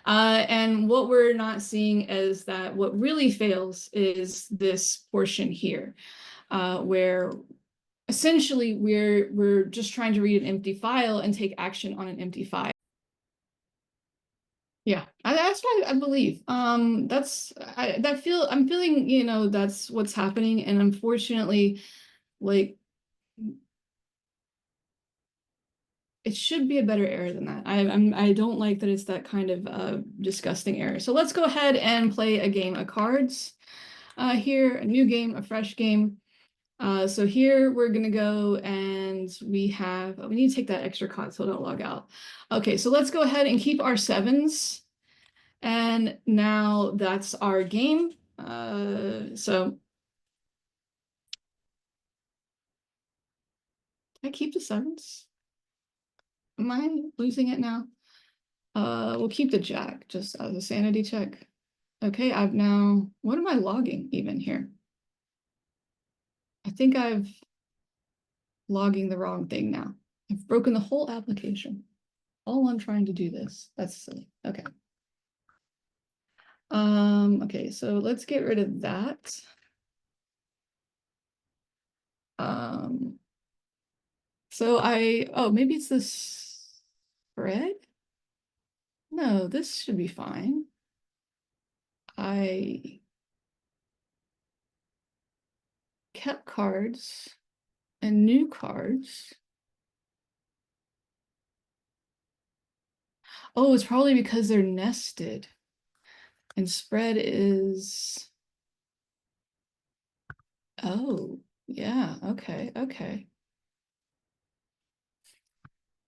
And what we're not seeing is that what really fails is this portion here, where essentially we're just trying to read an empty file and take action on an empty file. Yeah, that's what I believe. I'm feeling, you know, that's what's happening, and unfortunately, like it should be a better error than that. I don't like that it's that kind of disgusting error. So let's go ahead and play a game of cards. Here, a new game, a fresh game. So here we're gonna go and we need to take that extra card so don't log out. Okay, so let's go ahead and keep our sevens. And now that's our game. So did I keep the sevens? Am I losing it now? We'll keep the jack just as a sanity check. Okay, what am I logging even here? I think I've logging the wrong thing now. I've broken the whole application. All I'm trying to do this. That's silly. Okay. Okay, so let's get rid of that. So oh, maybe it's this spread? No, this should be fine. I kept cards and new cards. Oh, it's probably because they're nested. And spread is, oh, yeah, okay, okay.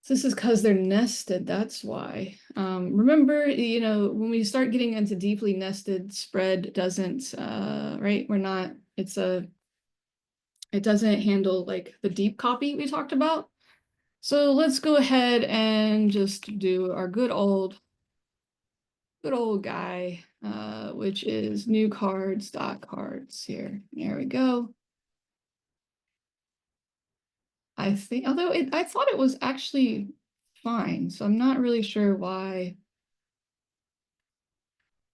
So this is because they're nested, that's why. Remember, you know, when we start getting into deeply nested, spread doesn't, right? It doesn't handle like the deep copy we talked about. So let's go ahead and just do our good old guy, which is new cards dot cards here. There we go. I think, although I thought it was actually fine, so I'm not really sure why,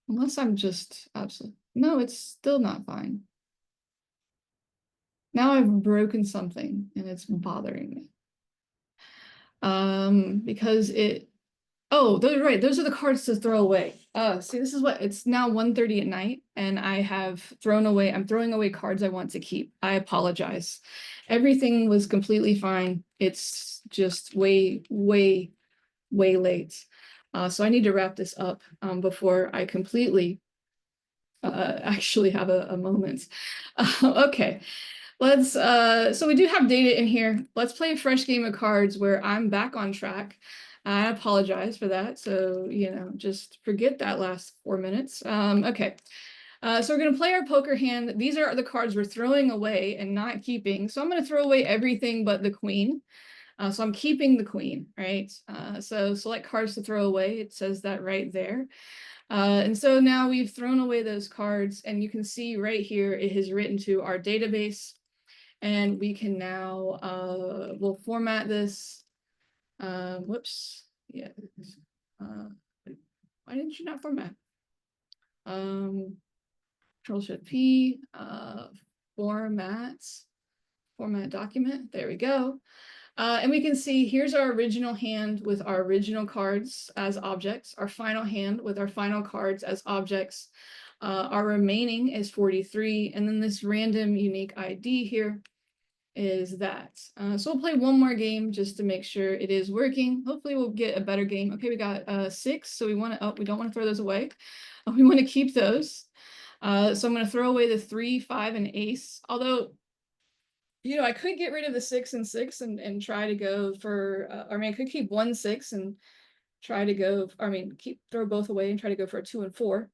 unless I'm just absolutely, no, it's still not fine. Now I've broken something and it's bothering me. Because oh, those right, those are the cards to throw away. See, this is what, it's now 1:30 at night and I'm throwing away cards I want to keep. I apologize. Everything was completely fine. It's just way, way, way late. So I need to wrap this up before I completely actually have a moment. Okay. So we do have data in here. Let's play a fresh game of cards where I'm back on track. I apologize for that. So, you know, just forget that last 4 minutes. Okay. So we're going to play our poker hand. These are the cards we're throwing away and not keeping. So I'm going to throw away everything but the queen. So I'm keeping the queen, right? So select cards to throw away. It says that right there. And so now we've thrown away those cards and you can see right here, it has written to our database. And we can now, we'll format this. Whoops. Yeah. Why didn't you not format? Control-Shift P, format document. There we go. And we can see here's our original hand with our original cards as objects, our final hand with our final cards as objects. Our remaining is 43, and then this random unique ID here is that. So we'll play one more game just to make sure it is working. Hopefully we'll get a better game. Okay, we got 6, so we don't want to throw those away. We want to keep those. So I'm going to throw away the 3, 5, and ace. Although, you know, I could get rid of the 6 and 6 and try to go for, I mean, I could keep 1, 6 and try to go, throw both away and try to go for a 2 and 4.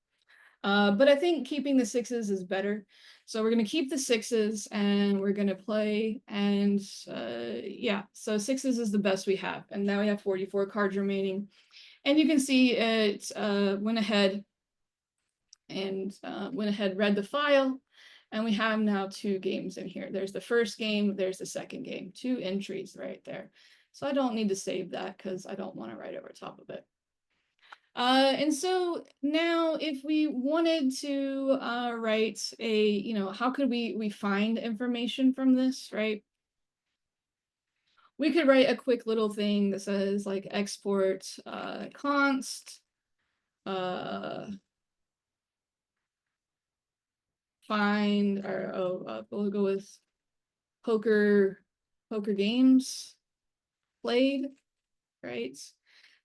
But I think keeping the 6s is better. So we're going to keep the 6s and we're going to play. And yeah, so 6s is the best we have. And now we have 44 cards remaining. And you can see it went ahead, read the file. And we have now 2 games in here. There's the first game, there's the second game, 2 entries right there. So I don't need to save that because I don't want to write over top of it. And so now if we wanted to write a, you know, how could we find information from this, right? We could write a quick little thing that says like export const find, or we'll go with poker games played, right?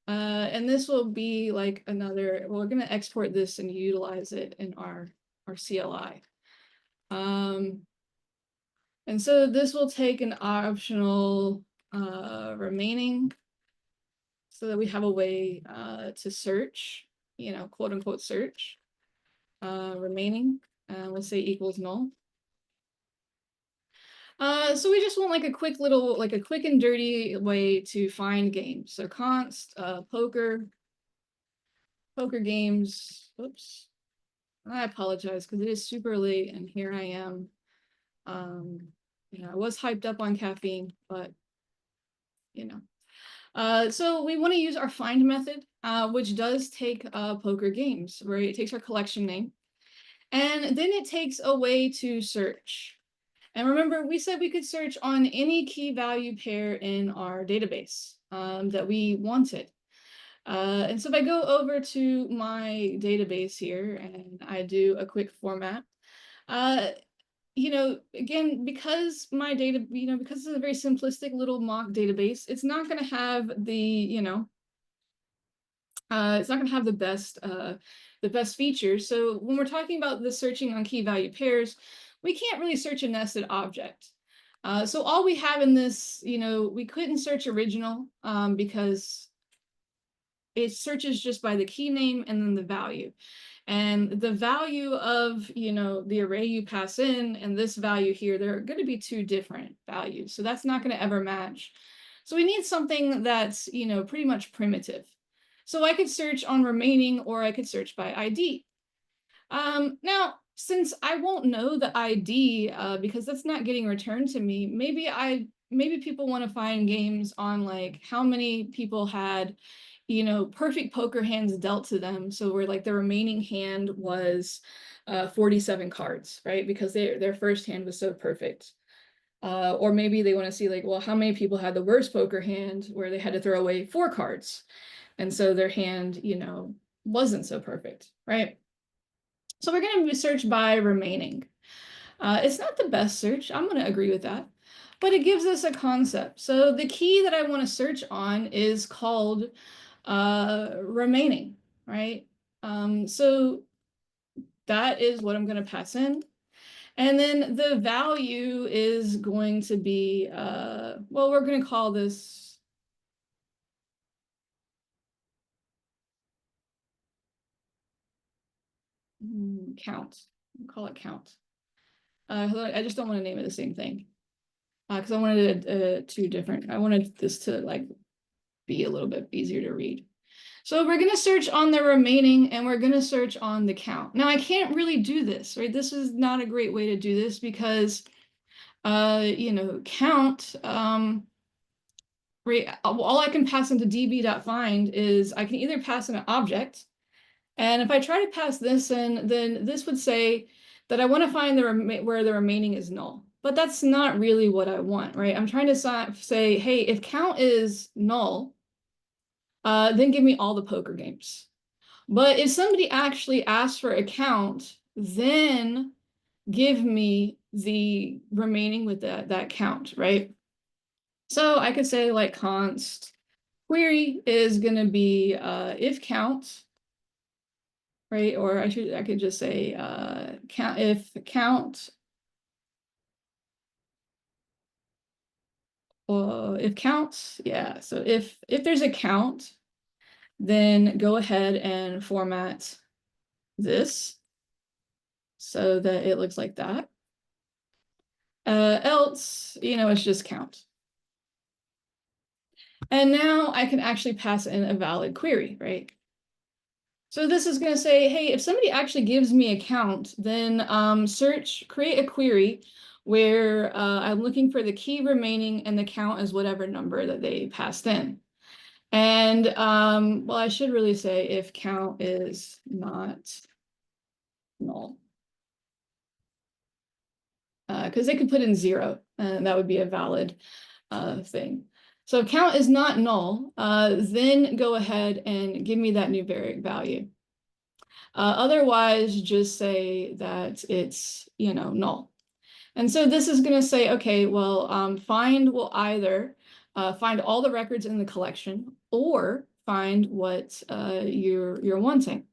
And this will be like we're going to export this and utilize it in our CLI. And so this will take an optional remaining so that we have a way to search, you know, quote unquote search remaining, we'll say equals null. So we just want like a quick and dirty way to find games. So const poker games. Oops. I apologize because it is super late and here I am. I was hyped up on caffeine, but you know. So we want to use our find method, which does take poker games, where it takes our collection name, and then it takes a way to search. And remember, we said we could search on any key value pair in our database that we wanted. And so if I go over to my database here and I do a quick format, uh, again, because my data, because it's a very simplistic little mock database, it's not going to have it's not going to have the best features. So when we're talking about the searching on key value pairs, we can't really search a nested object. So all we have in this, we couldn't search original because it searches just by the key name and then the value. And the value of, the array you pass in and this value here, they're going to be two different values. So that's not going to ever match. So we need something that's, pretty much primitive. So I could search on remaining or I could search by ID. Now, since I won't know the ID because that's not getting returned to me, maybe people want to find games on like how many people had, perfect poker hands dealt to them. So where like the remaining hand was 47 cards, right? Because their first hand was so perfect. Or maybe they want to see like, well, how many people had the worst poker hand where they had to throw away 4 cards. And so their hand, wasn't so perfect, right? So we're going to search by remaining. It's not the best search. I'm going to agree with that. But it gives us a concept. So the key that I want to search on is called remaining, right? So that is what I'm going to pass in. And then the value is going to be, well, we're going to call this count. We'll call it count. I just don't want to name it the same thing because I wanted it two different. I wanted this to like be a little bit easier to read. So we're going to search on the remaining and we're going to search on the count. Now I can't really do this, right? This is not a great way to do this because, count, right? All I can pass into db.find is I can either pass in an object. And if I try to pass this in, then this would say that I want to find where the remaining is null. But that's not really what I want, right? I'm trying to say, hey, if count is null, then give me all the poker games. But if somebody actually asks for a count, then give me the remaining with that count, right? So I could say like const query is going to be if count, right? Or I could just say count if count if counts, yeah. So if there's a count, then go ahead and format this so that it looks like that. Else, it's just count. And now I can actually pass in a valid query, right? So this is going to say, hey, if somebody actually gives me a count, then create a query where I'm looking for the key remaining and the count is whatever number that they passed in. And well, I should really say if count is not null. Because they could put in 0, and that would be a valid thing. So if count is not null, then go ahead and give me that numeric value. Otherwise, just say that it's, null. And so this is going to say, okay, well, find will either find all the records in the collection or find what you're wanting.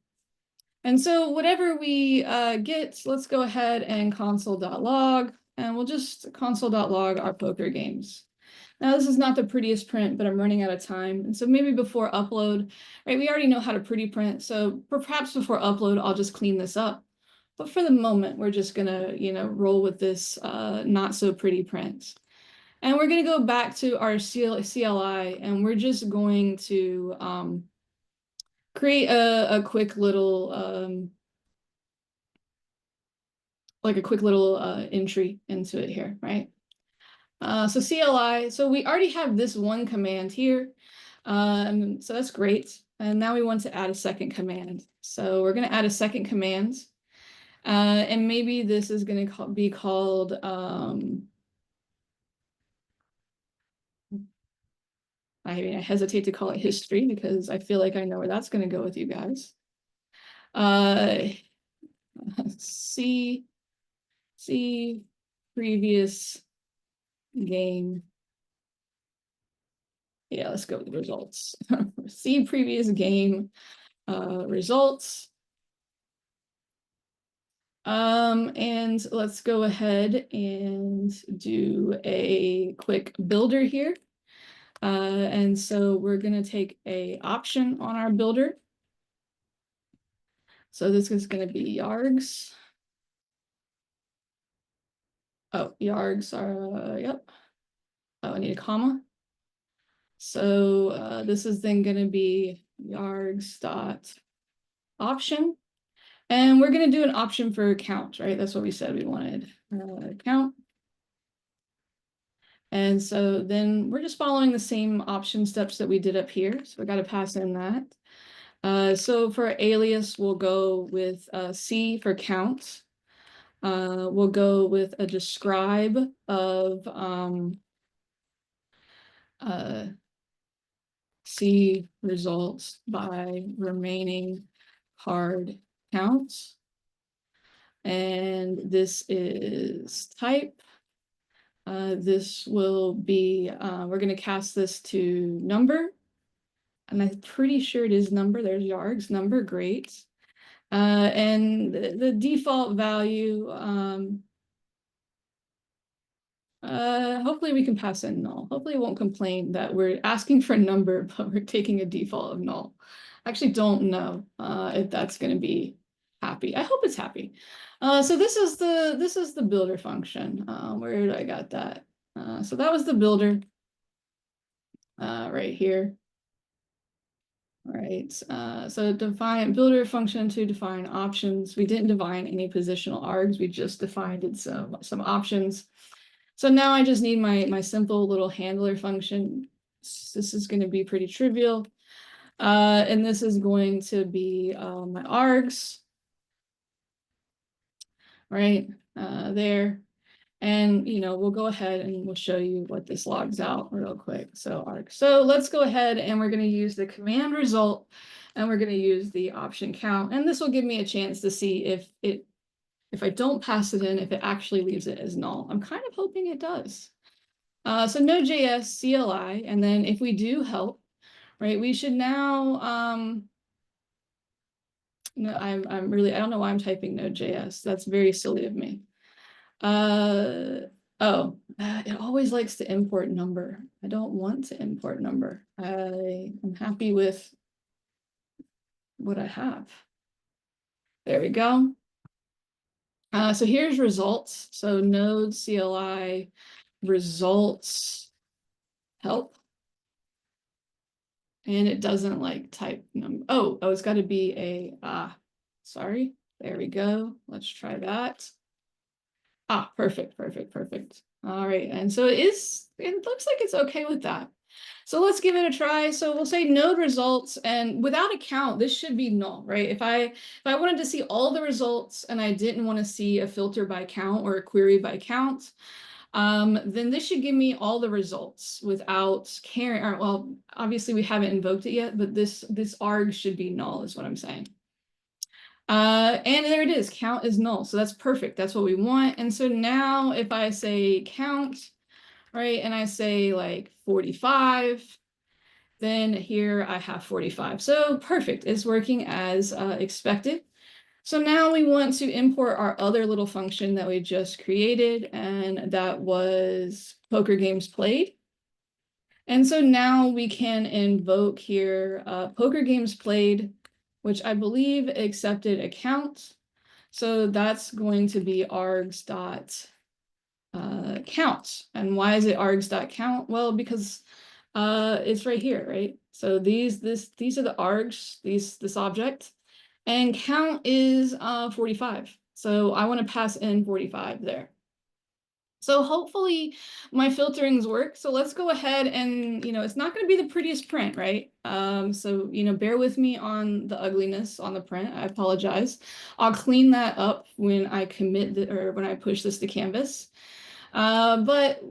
And so whatever we get, let's go ahead and console.log, and we'll just console.log our poker games. Now, this is not the prettiest print, but I'm running out of time. And so maybe before upload, right, we already know how to pretty print. So perhaps before upload, I'll just clean this up. But for the moment, we're just going to, roll with this not so pretty print. And we're going to go back to our CLI, and we're just going to create a quick little, like a quick little entry into it here, right? So CLI, so we already have this one command here. So that's great. And now we want to add a second command. So we're going to add a second command. And maybe this is going to be called, I mean, I hesitate to call it history because I feel like I know where that's going to go with you guys. See previous game. Yeah, let's go with the results. See previous game results. And let's go ahead and do a quick builder here. And so we're going to take a option on our builder. So this is going to be yargs. Oh, yargs are, yep. Oh, I need a comma. So this is then going to be yargs dot option. And we're going to do an option for count, right? That's what we said we wanted, count. And so then we're just following the same option steps that we did up here. So we got to pass in that. So for alias, we'll go with C for count. We'll go with a describe of C results by remaining card counts. And this is type. This will be, we're going to cast this to number. And I'm pretty sure it is number. There's yards, number, great. And the default value, hopefully we can pass in null. Hopefully it won't complain that we're asking for a number, but we're taking a default of null. I actually don't know if that's going to be happy. I hope it's happy. So this is the builder function. Where did I got that? So that was the builder right here. All right, so define builder function to define options. We didn't define any positional args. We just defined some options. So now I just need my simple little handler function. This is going to be pretty trivial. And this is going to be my args, right there. And, we'll go ahead and we'll show you what this logs out real quick. So arg. So let's go ahead and we're going to use the command result and we're going to use the option count. And this will give me a chance to see if I don't pass it in, if it actually leaves it as null. I'm kind of hoping it does. So Node.js CLI, and then if we do help, right, we should now, no, I don't know why I'm typing Node.js. That's very silly of me. It always likes to import number. I don't want to import number. I am happy with what I have. There we go. So here's results. So node CLI results help. And it doesn't like type number. Oh, it's got to be sorry. There we go. Let's try that. Perfect. All right. And so it looks like it's okay with that. So let's give it a try. So we'll say node results, and without a count, this should be null, right? If I wanted to see all the results and I didn't want to see a filter by count or a query by count, then this should give me all the results without caring. Or, well, obviously we haven't invoked it yet, but this arg should be null is what I'm saying. And there it is, count is null. So that's perfect. That's what we want. And so now if I say count, right, and I say like 45, then here I have 45. So perfect, it's working as expected. So now we want to import our other little function that we just created, and that was poker games played. And so now we can invoke here poker games played, which I believe accepted a count. So that's going to be args dot count. And why is it args dot count? Well, because it's right here, right? So these are the args, this object, and count is 45. So I want to pass in 45 there. So hopefully my filterings work. So let's go ahead and, it's not going to be the prettiest print, right? So, bear with me on the ugliness on the print. I apologize. I'll clean that up when I or when I push this to Canvas. But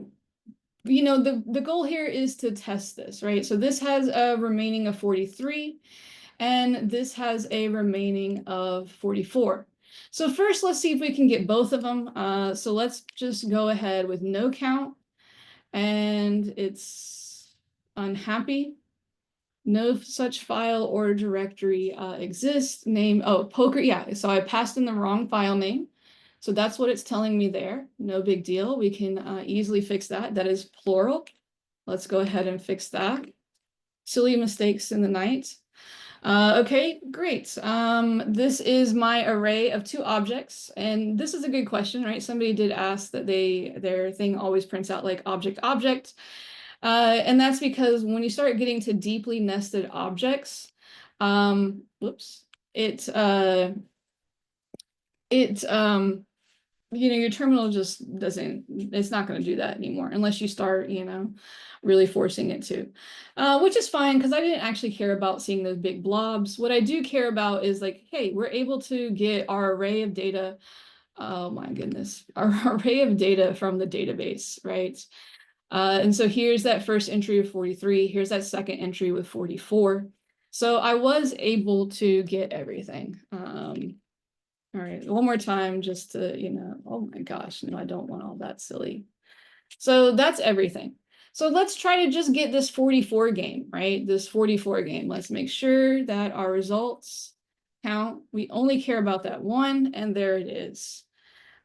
the goal here is to test this, right? So this has a remaining of 43, and this has a remaining of 44. So first, let's see if we can get both of them. So let's just go ahead with no count, and it's unhappy. No such file or directory exists. Name, oh, poker, yeah. So I passed in the wrong file name. So that's what it's telling me there. No big deal. We can easily fix that. That is plural. Let's go ahead and fix that. Silly mistakes in the night. Okay, great. This is my array of 2 objects, and this is a good question, right? Somebody did ask that their thing always prints out like object object. And that's because when you start getting to deeply nested objects, whoops, it your terminal just doesn't, it's not going to do that anymore unless you start, really forcing it to, which is fine because I didn't actually care about seeing those big blobs. What I do care about is like, hey, we're able to get our array of data. Oh my goodness, our array of data from the database, right? And so here's that first entry of 43. Here's that second entry with 44. So I was able to get everything. All right, one more time just to, oh my gosh, no, I don't want all that silly. So that's everything. So let's try to just get this 44 game, right? This 44 game. Let's make sure that our results count. We only care about that one, and there it is.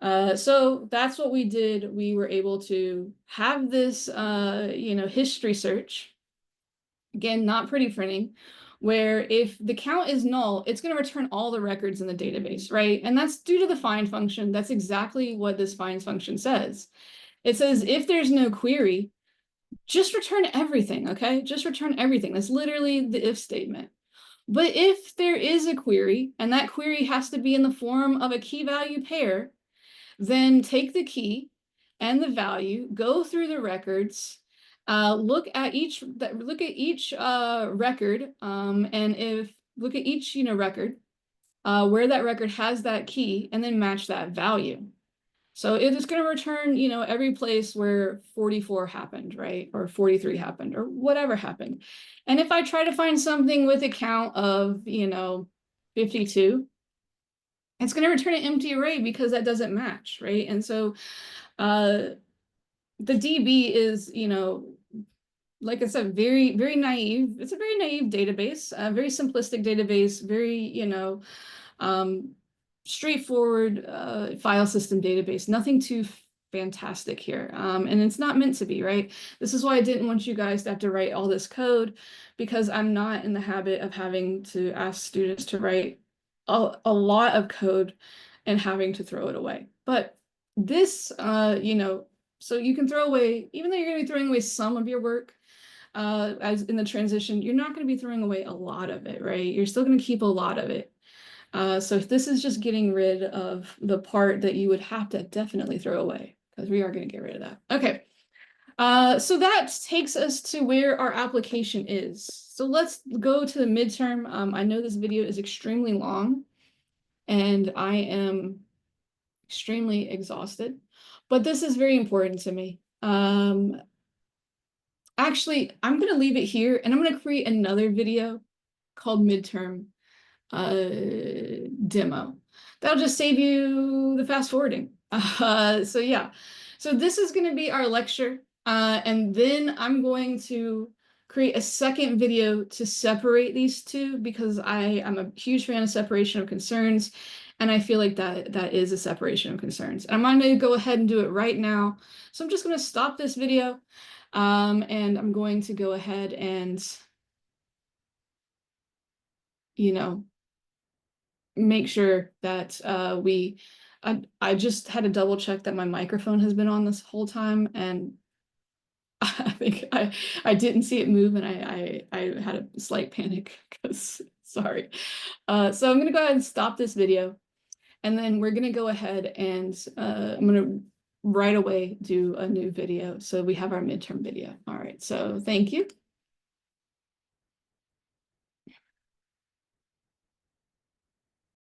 So that's what we did. We were able to have this, history search. Again, not pretty printing, where if the count is null, it's going to return all the records in the database, right? And that's due to the find function. That's exactly what this find function says. It says if there's no query, just return everything, okay? Just return everything. That's literally the if statement. But if there is a query, and that query has to be in the form of a key value pair, then take the key and the value, go through the records, look at each record, and look at each record where that record has that key, and then match that value. So it is going to return every place where 44 happened, right, or 43 happened, or whatever happened. And if I try to find something with a count of 52, it's going to return an empty array because that doesn't match, right? And so the DB is, like I said, very, very naive. It's a very naive database, a very simplistic database, very, straightforward file system database. Nothing too fantastic here. And it's not meant to be, right? This is why I didn't want you guys to have to write all this code, because I'm not in the habit of having to ask students to write a lot of code and having to throw it away. But this, so you can throw away, even though you're going to be throwing away some of your work, as in the transition, you're not going to be throwing away a lot of it, right? You're still going to keep a lot of it. So if this is just getting rid of the part that you would have to definitely throw away, because we are going to get rid of that. Okay. So that takes us to where our application is. So let's go to the midterm. I know this video is extremely long, and I am extremely exhausted, but this is very important to me. Actually, I'm going to leave it here, and I'm going to create another video called Midterm Demo. That'll just save you the fast forwarding. So yeah, so this is going to be our lecture, and then I'm going to create a second video to separate these two, because I'm a huge fan of separation of concerns, and I feel like that is a separation of concerns. And I'm going to go ahead and do it right now. So I'm just going to stop this video, and I'm going to go ahead and, make sure that I just had to double check that my microphone has been on this whole time, and I think I didn't see it move, and I had a slight panic because sorry. So I'm gonna go ahead and stop this video, and then we're gonna go ahead and I'm gonna right away do a new video. So we have our midterm video. All right, so thank you.